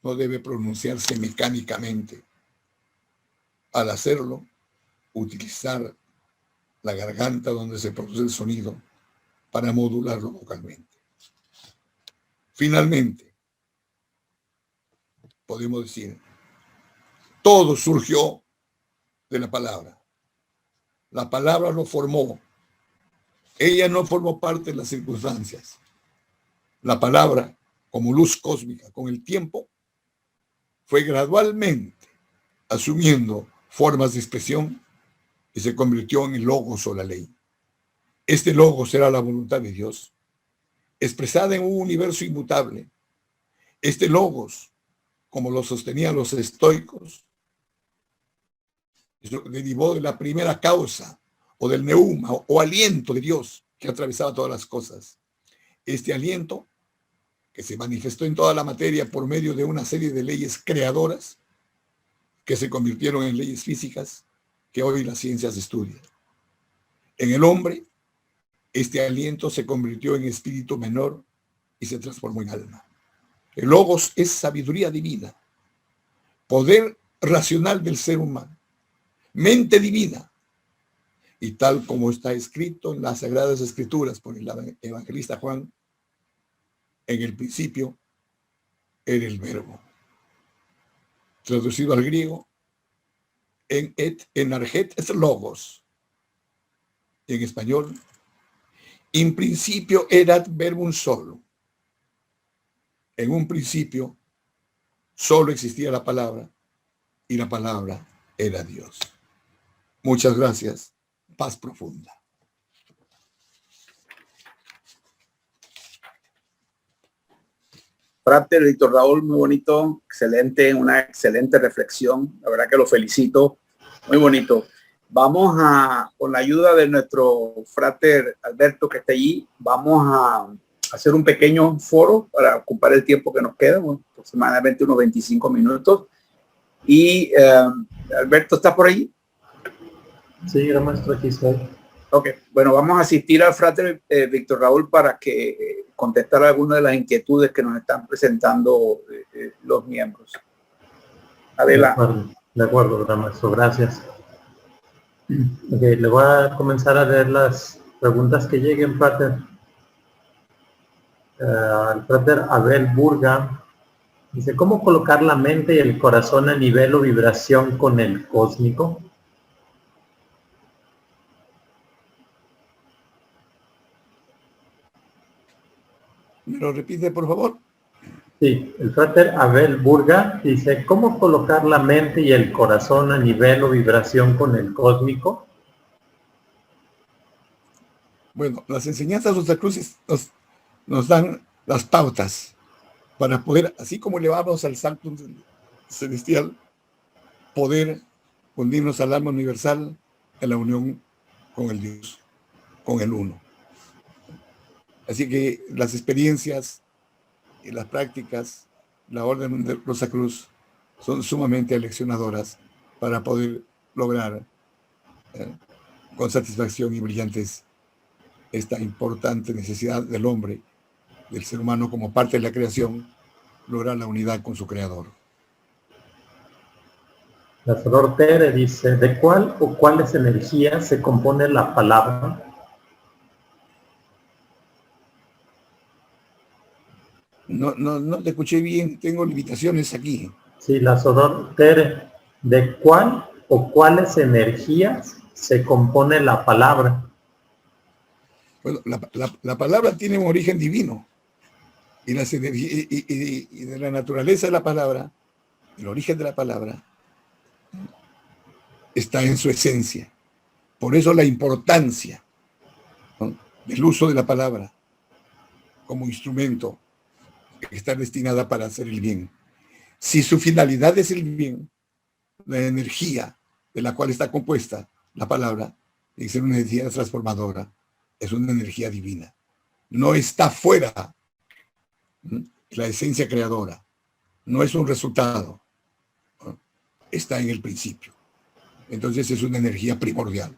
no debe pronunciarse mecánicamente. Al hacerlo, utilizar la garganta donde se produce el sonido para modularlo vocalmente. Finalmente, podemos decir, todo surgió de la palabra. La palabra lo formó. Ella no formó parte de las circunstancias. La palabra, como luz cósmica, con el tiempo, fue gradualmente asumiendo formas de expresión y se convirtió en el logos o la ley. Este logos será la voluntad de Dios, expresada en un universo inmutable. Este logos, como lo sostenían los estoicos, derivó de la primera causa o del neuma o aliento de Dios, que atravesaba todas las cosas. Este aliento, que se manifestó en toda la materia por medio de una serie de leyes creadoras, que se convirtieron en leyes físicas que hoy las ciencias estudian. En el hombre, este aliento se convirtió en espíritu menor y se transformó en alma. El logos es sabiduría divina, poder racional del ser humano, mente divina, y tal como está escrito en las Sagradas Escrituras por el evangelista Juan, en el principio era el verbo. Traducido al griego, en arget es logos. En español, in principio erat verbum solo. En un principio solo existía la palabra y la palabra era Dios. Muchas gracias. Paz profunda. Frater Víctor Raúl, muy bonito, excelente, una excelente reflexión. La verdad que lo felicito. Muy bonito. Vamos a, con la ayuda de nuestro frater Alberto que está allí, vamos a hacer un pequeño foro para ocupar el tiempo que nos queda, bueno, aproximadamente unos 25 minutos. Y Alberto, ¿está por ahí? Sí, gran maestro, aquí estoy. Ok, bueno, vamos a asistir al frater Víctor Raúl para que contestar algunas de las inquietudes que nos están presentando los miembros. Adelante. De acuerdo, gran maestro, gracias. Okay, le voy a comenzar a leer las preguntas que lleguen, frater. El frater Abel Burga dice, ¿cómo colocar la mente y el corazón a nivel o vibración con el cósmico? ¿Me lo repite, por favor? Sí, el frater Abel Burga dice, ¿cómo colocar la mente y el corazón a nivel o vibración con el cósmico? Bueno, las enseñanzas de Santa Cruz nos dan las pautas para poder, así como elevamos al Sanctum Celestial, poder unirnos al alma universal en la unión con el Dios, con el Uno. Así que las experiencias y las prácticas, la Orden de Rosa Cruz, son sumamente aleccionadoras para poder lograr con satisfacción y brillantes esta importante necesidad del hombre, del ser humano como parte de la creación, lograr la unidad con su creador. La Flor Tere dice, ¿de cuál o cuáles energías se compone la palabra? No te escuché bien, tengo limitaciones aquí. Sí, la Flor Tere, ¿de cuál o cuáles energías se compone la palabra? Bueno, la palabra tiene un origen divino y, y de la naturaleza de la palabra, el origen de la palabra, está en su esencia. Por eso la importancia, ¿no?, del uso de la palabra como instrumento que está destinada para hacer el bien. Si su finalidad es el bien, la energía de la cual está compuesta la palabra es una energía transformadora, es una energía divina. No está fuera la esencia creadora, no es un resultado, ¿no?, está en el principio. Entonces es una energía primordial.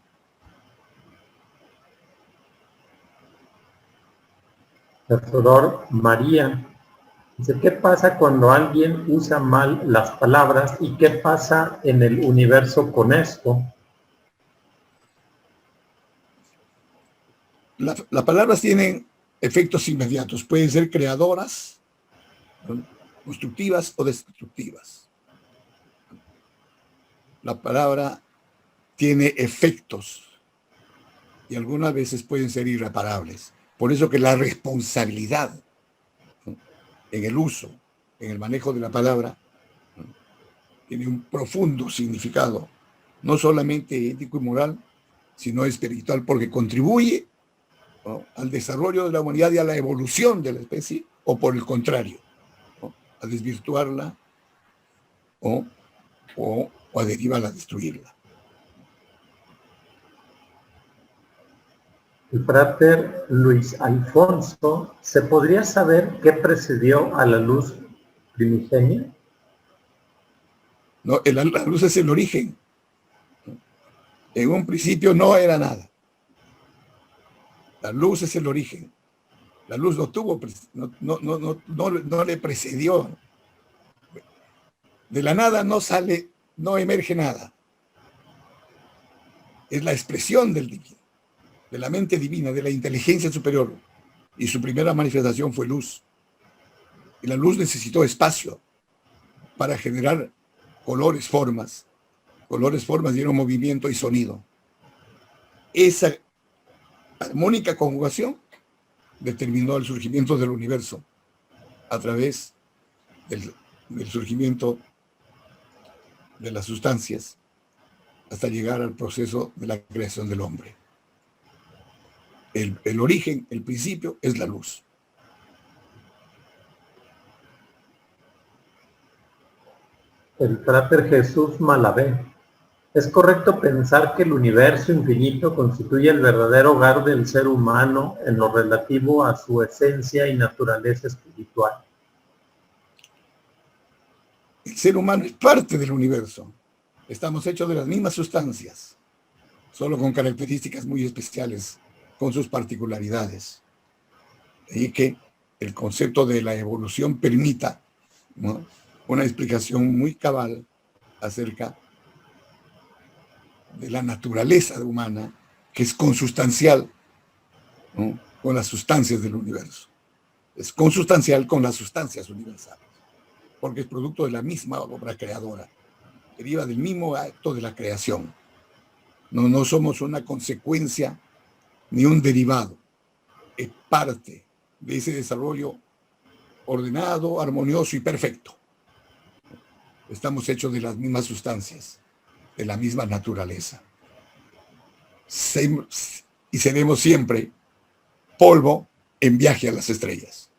La Flor María dice, ¿qué pasa cuando alguien usa mal las palabras y qué pasa en el universo con esto? Las palabras tienen efectos inmediatos, pueden ser creadoras, ¿no?, constructivas o destructivas. La palabra tiene efectos y algunas veces pueden ser irreparables. Por eso que la responsabilidad, ¿no?, en el uso, en el manejo de la palabra, ¿no?, tiene un profundo significado, no solamente ético y moral, sino espiritual, porque contribuye, ¿no?, al desarrollo de la humanidad y a la evolución de la especie, o por el contrario, ¿no?, a desvirtuarla o a derivarla, a destruirla. El frater Luis Alfonso, ¿se podría saber qué precedió a la luz primigenia? No, la luz es el origen. En un principio no era nada. La luz es el origen. La luz no le precedió. De la nada no sale, no emerge nada. Es la expresión del divino, de la mente divina, de la inteligencia superior. Y su primera manifestación fue luz. Y la luz necesitó espacio para generar colores, formas dieron movimiento y sonido. Esa armónica conjugación determinó el surgimiento del universo a través del surgimiento de las sustancias hasta llegar al proceso de la creación del hombre. El origen, el principio, es la luz. El frater Jesús Malavé. ¿Es correcto pensar que el universo infinito constituye el verdadero hogar del ser humano en lo relativo a su esencia y naturaleza espiritual? El ser humano es parte del universo. Estamos hechos de las mismas sustancias, solo con características muy especiales, con sus particularidades. Y que el concepto de la evolución permita, ¿no?, una explicación muy cabal acerca de la naturaleza humana, que es consustancial, ¿no?, con las sustancias del universo. Es consustancial con las sustancias universales, porque es producto de la misma obra creadora, deriva del mismo acto de la creación. No somos una consecuencia ni un derivado, es parte de ese desarrollo ordenado, armonioso y perfecto. Estamos hechos de las mismas sustancias, de la misma naturaleza. Y seremos siempre polvo en viaje a las estrellas.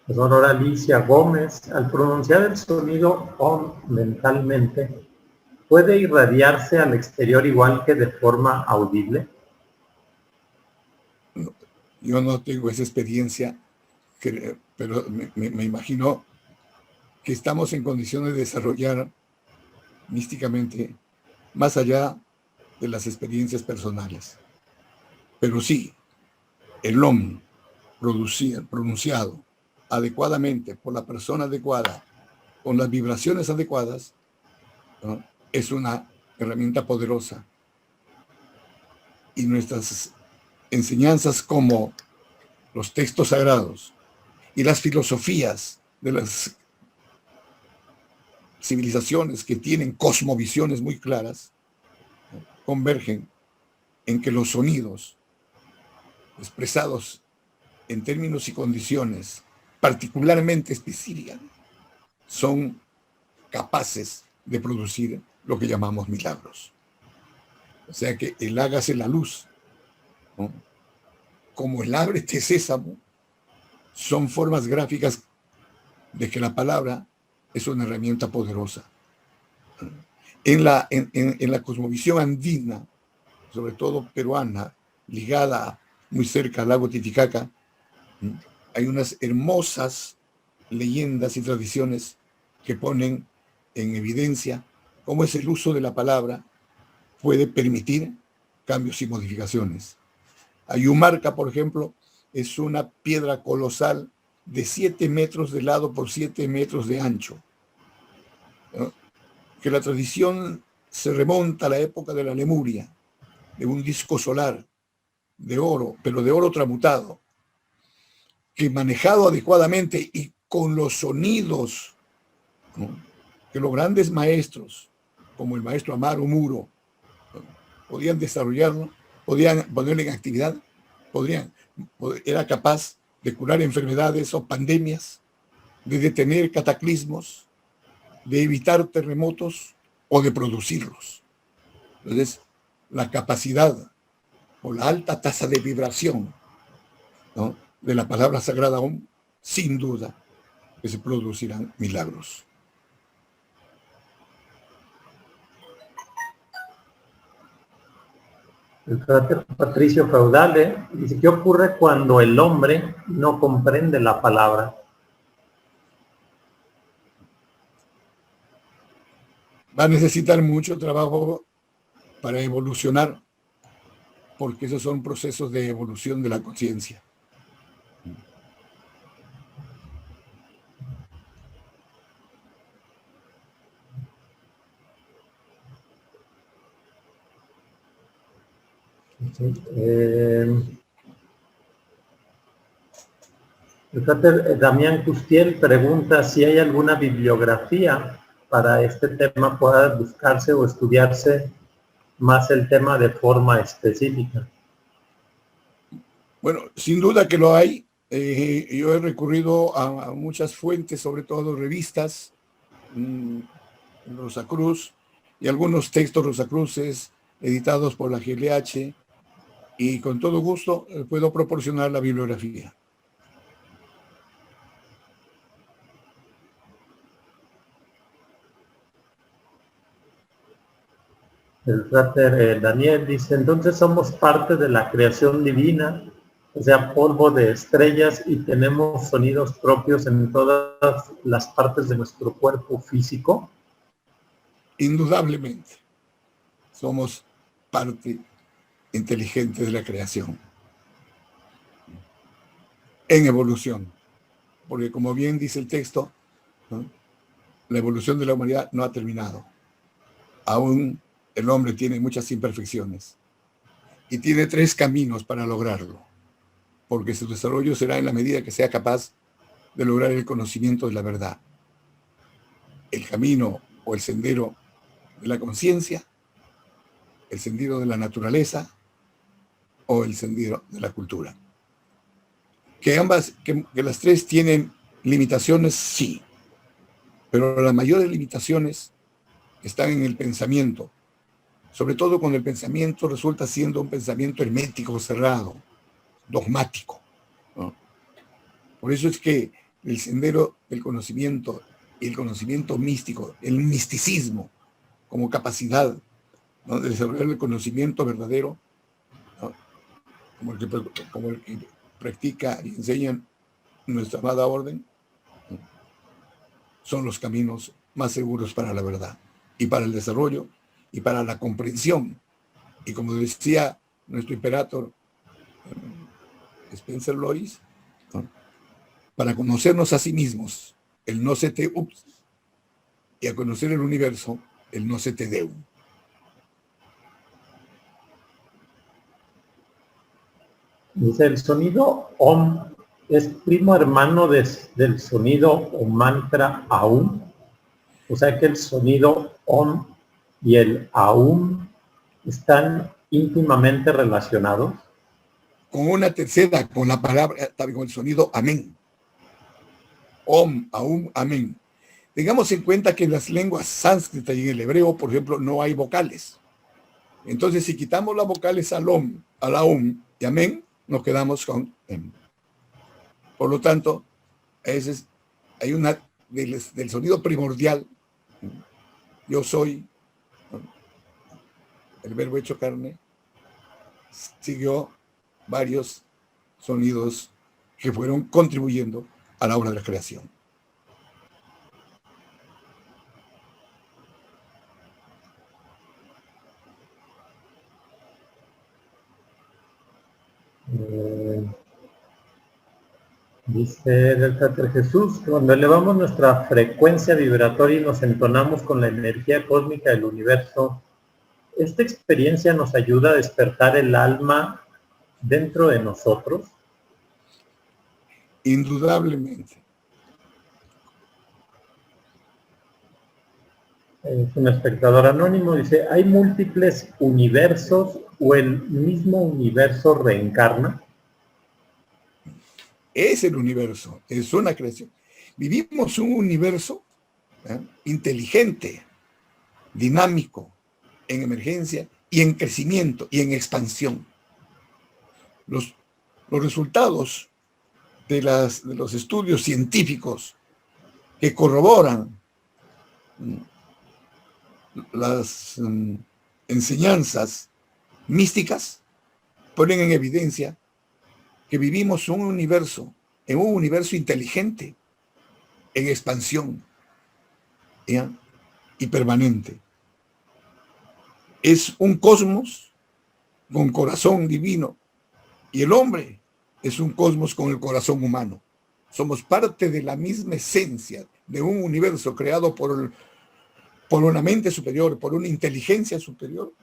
Señora Alicia Gómez, al pronunciar el sonido OM mentalmente, ¿puede irradiarse al exterior igual que de forma audible? No, yo no tengo esa experiencia, pero me imagino que estamos en condiciones de desarrollar místicamente más allá de las experiencias personales. Pero sí, el OM pronunciado adecuadamente por la persona adecuada, con las vibraciones adecuadas, ¿no?, es una herramienta poderosa. Y nuestras enseñanzas, como los textos sagrados y las filosofías de las civilizaciones que tienen cosmovisiones muy claras, ¿no?, convergen en que los sonidos expresados en términos y condiciones particularmente específicas son capaces de producir lo que llamamos milagros. O sea que el hágase la luz, ¿no?, como el ábrete sésamo, son formas gráficas de que la palabra es una herramienta poderosa. En la cosmovisión andina, sobre todo peruana, ligada muy cerca al lago Titicaca, hay unas hermosas leyendas y tradiciones que ponen en evidencia cómo es el uso de la palabra puede permitir cambios y modificaciones. Ayumarca, por ejemplo, es una piedra colosal de 7 metros de lado por 7 metros de ancho, ¿no?, que la tradición se remonta a la época de la Lemuria, de un disco solar de oro, pero de oro tramutado, que manejado adecuadamente y con los sonidos, ¿no?, que los grandes maestros, como el maestro Amaro Muro, ¿no?, podían desarrollarlo, podían ponerlo en actividad, era capaz de curar enfermedades o pandemias, de detener cataclismos, de evitar terremotos o de producirlos. Entonces, la capacidad o la alta tasa de vibración, ¿no?, de la palabra sagrada OM, sin duda que se producirán milagros. El frater Patricio Feudale dice, ¿qué ocurre cuando el hombre no comprende la palabra? Va a necesitar mucho trabajo para evolucionar, porque esos son procesos de evolución de la conciencia. Sí, el frater Damián Custiel pregunta si hay alguna bibliografía para este tema, pueda buscarse o estudiarse más el tema de forma específica. Bueno, sin duda que lo hay. Yo he recurrido a muchas fuentes, sobre todo revistas, Rosacruz, y algunos textos rosacruces editados por la GLH, y con todo gusto puedo proporcionar la bibliografía. El frater Daniel dice, entonces somos parte de la creación divina, o sea, polvo de estrellas, y tenemos sonidos propios en todas las partes de nuestro cuerpo físico. Indudablemente, somos parte inteligente de la creación, en evolución, porque como bien dice el texto, ¿no?, la evolución de la humanidad no ha terminado. Aún el hombre tiene muchas imperfecciones y tiene 3 caminos para lograrlo, porque su desarrollo será en la medida que sea capaz de lograr el conocimiento de la verdad. El camino o el sendero de la conciencia, el sendero de la naturaleza o el sendero de la cultura. Que las 3 tienen limitaciones, sí, pero las mayores limitaciones están en el pensamiento, sobre todo cuando el pensamiento resulta siendo un pensamiento hermético, cerrado, dogmático, ¿no? Por eso es que el sendero del conocimiento y el conocimiento místico, el misticismo como capacidad, ¿no?, de desarrollar el conocimiento verdadero, ¿no?, como el que practica y enseñan nuestra amada orden, ¿no?, son los caminos más seguros para la verdad y para el desarrollo y para la comprensión. Y como decía nuestro imperator Spencer Lois, ¿no?, para conocernos a sí mismos, el no se te ups, y a conocer el universo, el no se te deu. Dice, el sonido OM es primo hermano del sonido o mantra AUM. O sea que el sonido OM y el AUM están íntimamente relacionados. Con una tercera, con la palabra, con el sonido amén. Om, aum, amén. Tengamos en cuenta que en las lenguas sánscritas y en el hebreo, por ejemplo, no hay vocales. Entonces, si quitamos las vocales al om, al aum y amén, nos quedamos con em. Por lo tanto, hay una del sonido primordial. Yo soy, el verbo hecho carne, siguió varios sonidos que fueron contribuyendo a la obra de la creación. Dice el frater Jesús, cuando elevamos nuestra frecuencia vibratoria y nos entonamos con la energía cósmica del universo, ¿esta experiencia nos ayuda a despertar el alma dentro de nosotros? Indudablemente. Es un espectador anónimo, dice, ¿hay múltiples universos o el mismo universo reencarna? Es el universo, es una creación. Vivimos un universo inteligente, dinámico, en emergencia y en crecimiento y en expansión. Los resultados de los estudios científicos que corroboran las enseñanzas místicas ponen en evidencia que vivimos en un universo inteligente, en expansión, ¿ya? Y permanente. Es un cosmos con corazón divino y el hombre es un cosmos con el corazón humano. Somos parte de la misma esencia de un universo creado por una mente superior, por una inteligencia superior,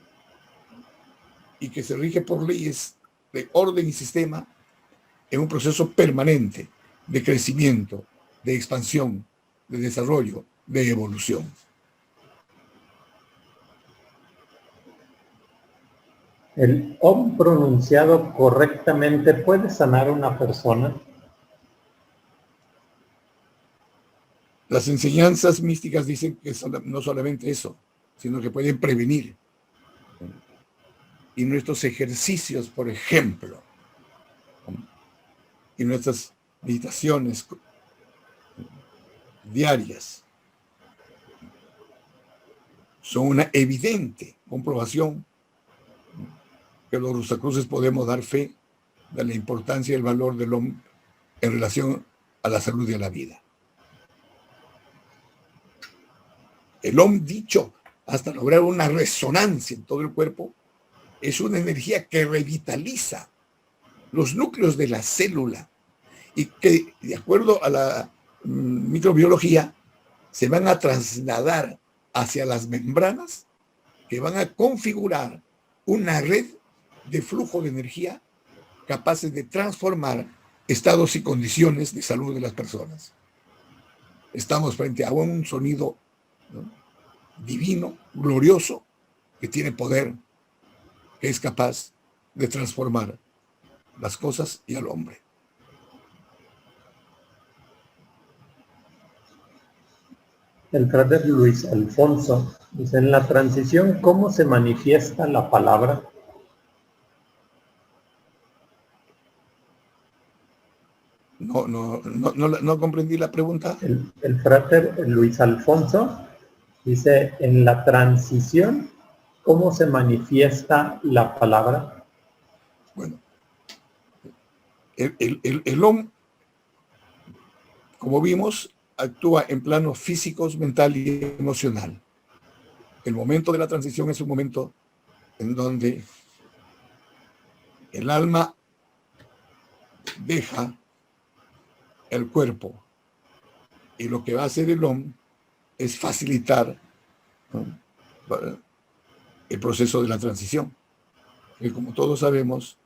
y que se rige por leyes de orden y sistema en un proceso permanente de crecimiento, de expansión, de desarrollo, de evolución. ¿El Om pronunciado correctamente puede sanar a una persona? Las enseñanzas místicas dicen que no solamente eso, sino que pueden prevenir. Y nuestros ejercicios, por ejemplo, y nuestras meditaciones diarias son una evidente comprobación que los Rosacruces podemos dar fe de la importancia y el valor del hombre en relación a la salud y a la vida. El Om dicho hasta lograr una resonancia en todo el cuerpo es una energía que revitaliza los núcleos de la célula y que, de acuerdo a la microbiología, se van a trasladar hacia las membranas que van a configurar una red de flujo de energía capaces de transformar estados y condiciones de salud de las personas. Estamos frente a un sonido, ¿no?, divino, glorioso, que tiene poder, que es capaz de transformar las cosas y al hombre. El frater Luis Alfonso dice, en la transición, ¿cómo se manifiesta la palabra? No comprendí la pregunta. El frater Luis Alfonso dice, en la transición, ¿cómo se manifiesta la palabra? Bueno, el Om, como vimos, actúa en planos físicos, mental y emocional. El momento de la transición es un momento en donde el alma deja el cuerpo y lo que va a hacer el Om es facilitar, ¿no?, el proceso de la transición, que, como todos sabemos,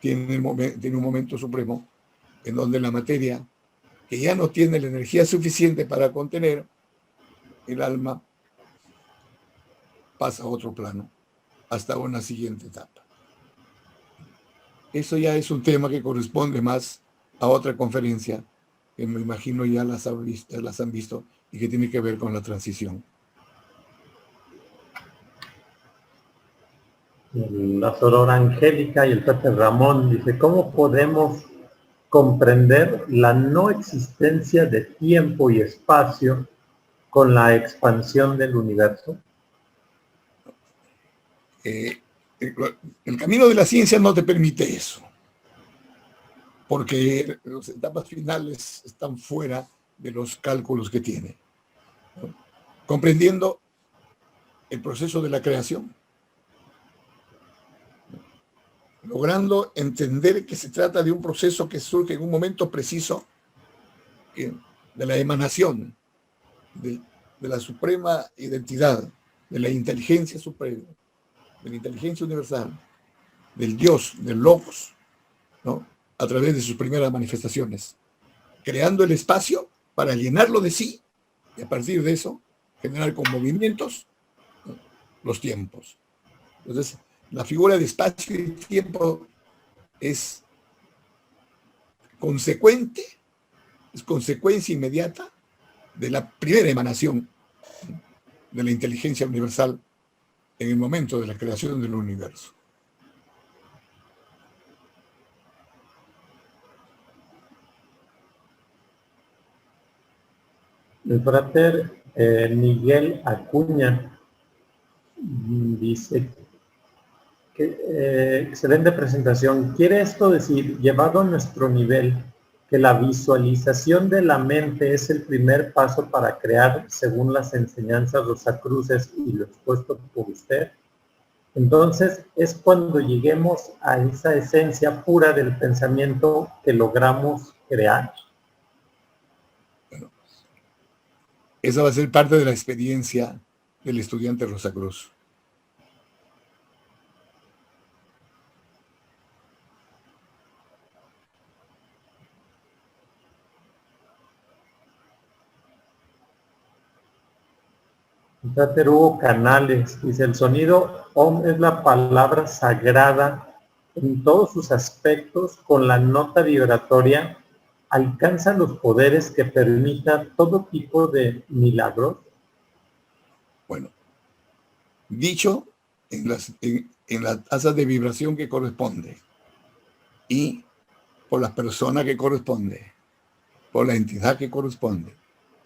tiene un momento supremo en donde la materia, que ya no tiene la energía suficiente para contener, el alma pasa a otro plano, hasta una siguiente etapa. Eso ya es un tema que corresponde más a otra conferencia, que me imagino ya las han visto y que tiene que ver con la transición. La sorora Angélica y el frater Ramón dice, ¿cómo podemos comprender la no existencia de tiempo y espacio con la expansión del universo? El camino de la ciencia no te permite eso, porque las etapas finales están fuera de los cálculos que tiene, ¿no?, comprendiendo el proceso de la creación, logrando entender que se trata de un proceso que surge en un momento preciso de la emanación de la suprema identidad, de la inteligencia suprema, de la inteligencia universal, del Dios, del Logos, ¿no?, a través de sus primeras manifestaciones, creando el espacio para llenarlo de sí y a partir de eso generar con movimientos, ¿no?, los tiempos. Entonces, la figura de espacio y tiempo es consecuencia inmediata de la primera emanación de la inteligencia universal en el momento de la creación del universo. El frater Miguel Acuña dice, Excelente presentación. ¿Quiere esto decir, llevado a nuestro nivel, que la visualización de la mente es el primer paso para crear, según las enseñanzas rosacruces y lo expuesto por usted? Entonces es cuando lleguemos a esa esencia pura del pensamiento que logramos crear. Bueno, esa va a ser parte de la experiencia del estudiante Rosacruz. Frater Hugo Canales dice, el sonido Om es la palabra sagrada en todos sus aspectos, con la nota vibratoria, alcanza los poderes que permita todo tipo de milagros. Bueno, dicho en la tasa de vibración que corresponde y por la persona que corresponde, por la entidad que corresponde.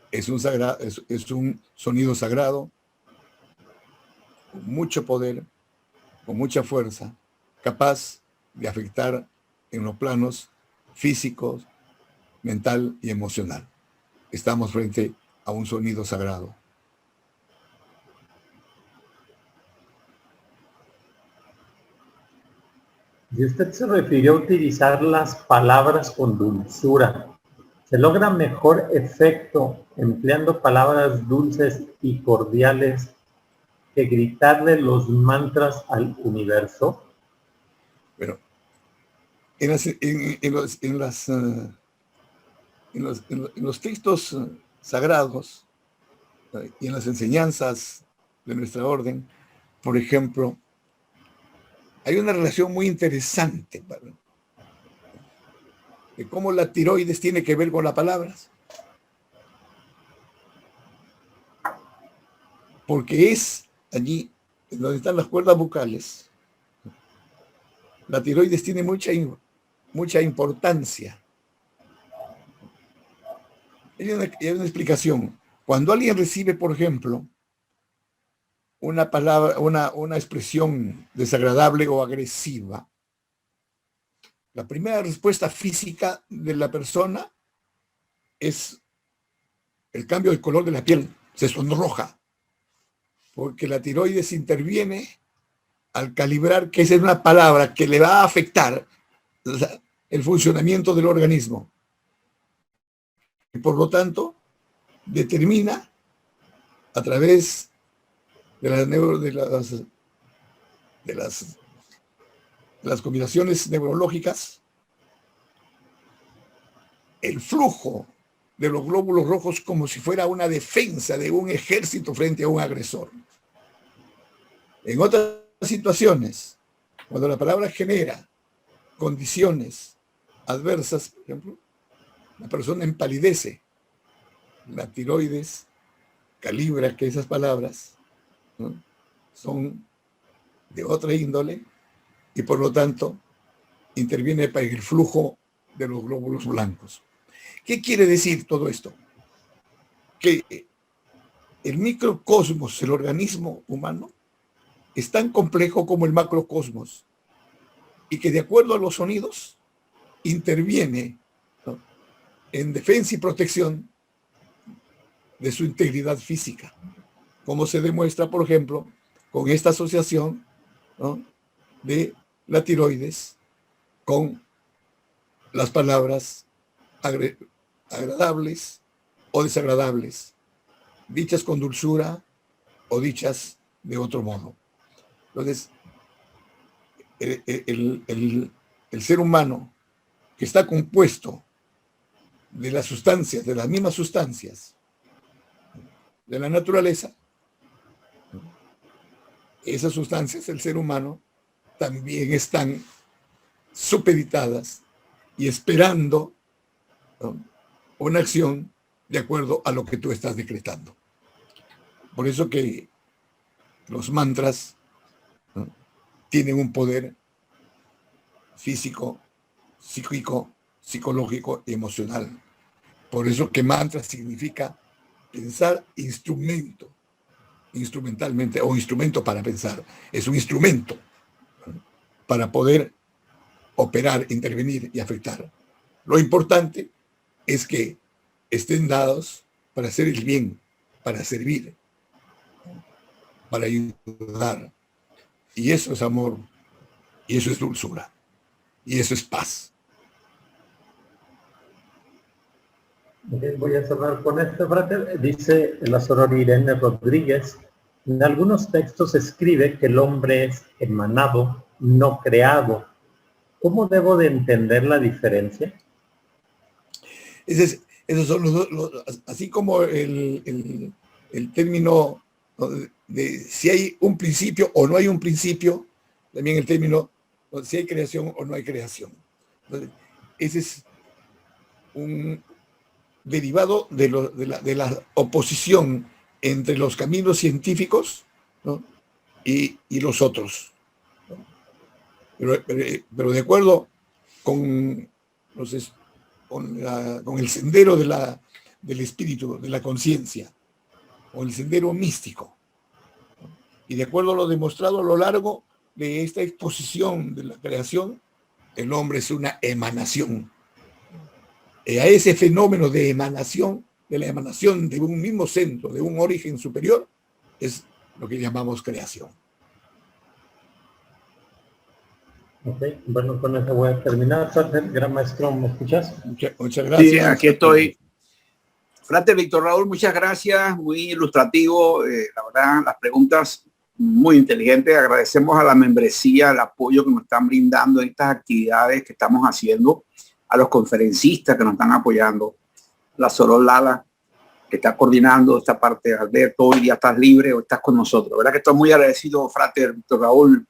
Es un sonido sagrado, con mucho poder, con mucha fuerza, capaz de afectar en los planos físicos, mental y emocional. Estamos frente a un sonido sagrado. Y usted se refirió a utilizar las palabras con dulzura. ¿Se logra mejor efecto empleando palabras dulces y cordiales que gritarle los mantras al universo? Bueno, en los textos sagrados y en las enseñanzas de nuestra orden, por ejemplo, hay una relación muy interesante de cómo la tiroides tiene que ver con las palabras. Porque es allí donde están las cuerdas vocales. La tiroides tiene mucha importancia. Hay una explicación. Cuando alguien recibe, por ejemplo, una palabra, una expresión desagradable o agresiva, la primera respuesta física de la persona es el cambio del color de la piel, se sonroja, porque la tiroides interviene al calibrar que esa es una palabra que le va a afectar el funcionamiento del organismo. Y por lo tanto, determina a través de las combinaciones neurológicas el flujo de los glóbulos rojos como si fuera una defensa de un ejército frente a un agresor. En otras situaciones, cuando la palabra genera condiciones adversas, por ejemplo, la persona empalidece, la tiroides calibra que esas palabras, ¿no?, son de otra índole y por lo tanto interviene para el flujo de los glóbulos blancos. ¿Qué quiere decir todo esto? Que el microcosmos, el organismo humano, es tan complejo como el macrocosmos y que de acuerdo a los sonidos interviene, ¿no?, en defensa y protección de su integridad física, como se demuestra, por ejemplo, con esta asociación, ¿no?, de la tiroides con las palabras agradables o desagradables, dichas con dulzura o dichas de otro modo. Entonces, el ser humano, que está compuesto de las sustancias, de las mismas sustancias de la naturaleza, esas sustancias del ser humano también están supeditadas y esperando, ¿no?, una acción de acuerdo a lo que tú estás decretando. Por eso que los mantras, ¿no?, tienen un poder físico, psíquico, psicológico y emocional. Por eso que mantra significa pensar instrumentalmente, o instrumento para pensar. Es un instrumento. para poder operar, intervenir y afectar. Lo importante es que estén dados para hacer el bien, para servir, para ayudar. Y eso es amor, y eso es dulzura, y eso es paz. Voy a cerrar con esto, frater. Dice la sorora Irene Rodríguez, en algunos textos se escribe que el hombre es emanado, no creado. ¿Cómo debo de entender la diferencia? Esos son así como el término de si hay un principio o no hay un principio, también el término si hay creación o no hay creación. Entonces, ese es un derivado de la oposición entre los caminos científicos, ¿no? y los otros, ¿no? Pero de acuerdo con, con el sendero del espíritu, de la conciencia, o el sendero místico, ¿no? Y de acuerdo a lo demostrado a lo largo de esta exposición de la creación, el hombre es una emanación. A ese fenómeno de emanación, de la emanación de un mismo centro, de un origen superior, es lo que llamamos creación. Ok, bueno, con eso voy a terminar. Gran maestro, ¿me escuchas? Muchas gracias. Sí, aquí estoy. Frater Víctor Raúl, muchas gracias, muy ilustrativo, la verdad, las preguntas muy inteligentes. Agradecemos a la membresía el apoyo que nos están brindando en estas actividades que estamos haciendo, a los conferencistas que nos están apoyando, la Soror Lala, que está coordinando esta parte. Alberto, hoy ya estás libre o estás con nosotros. La verdad que estoy muy agradecido, Frater Víctor Raúl,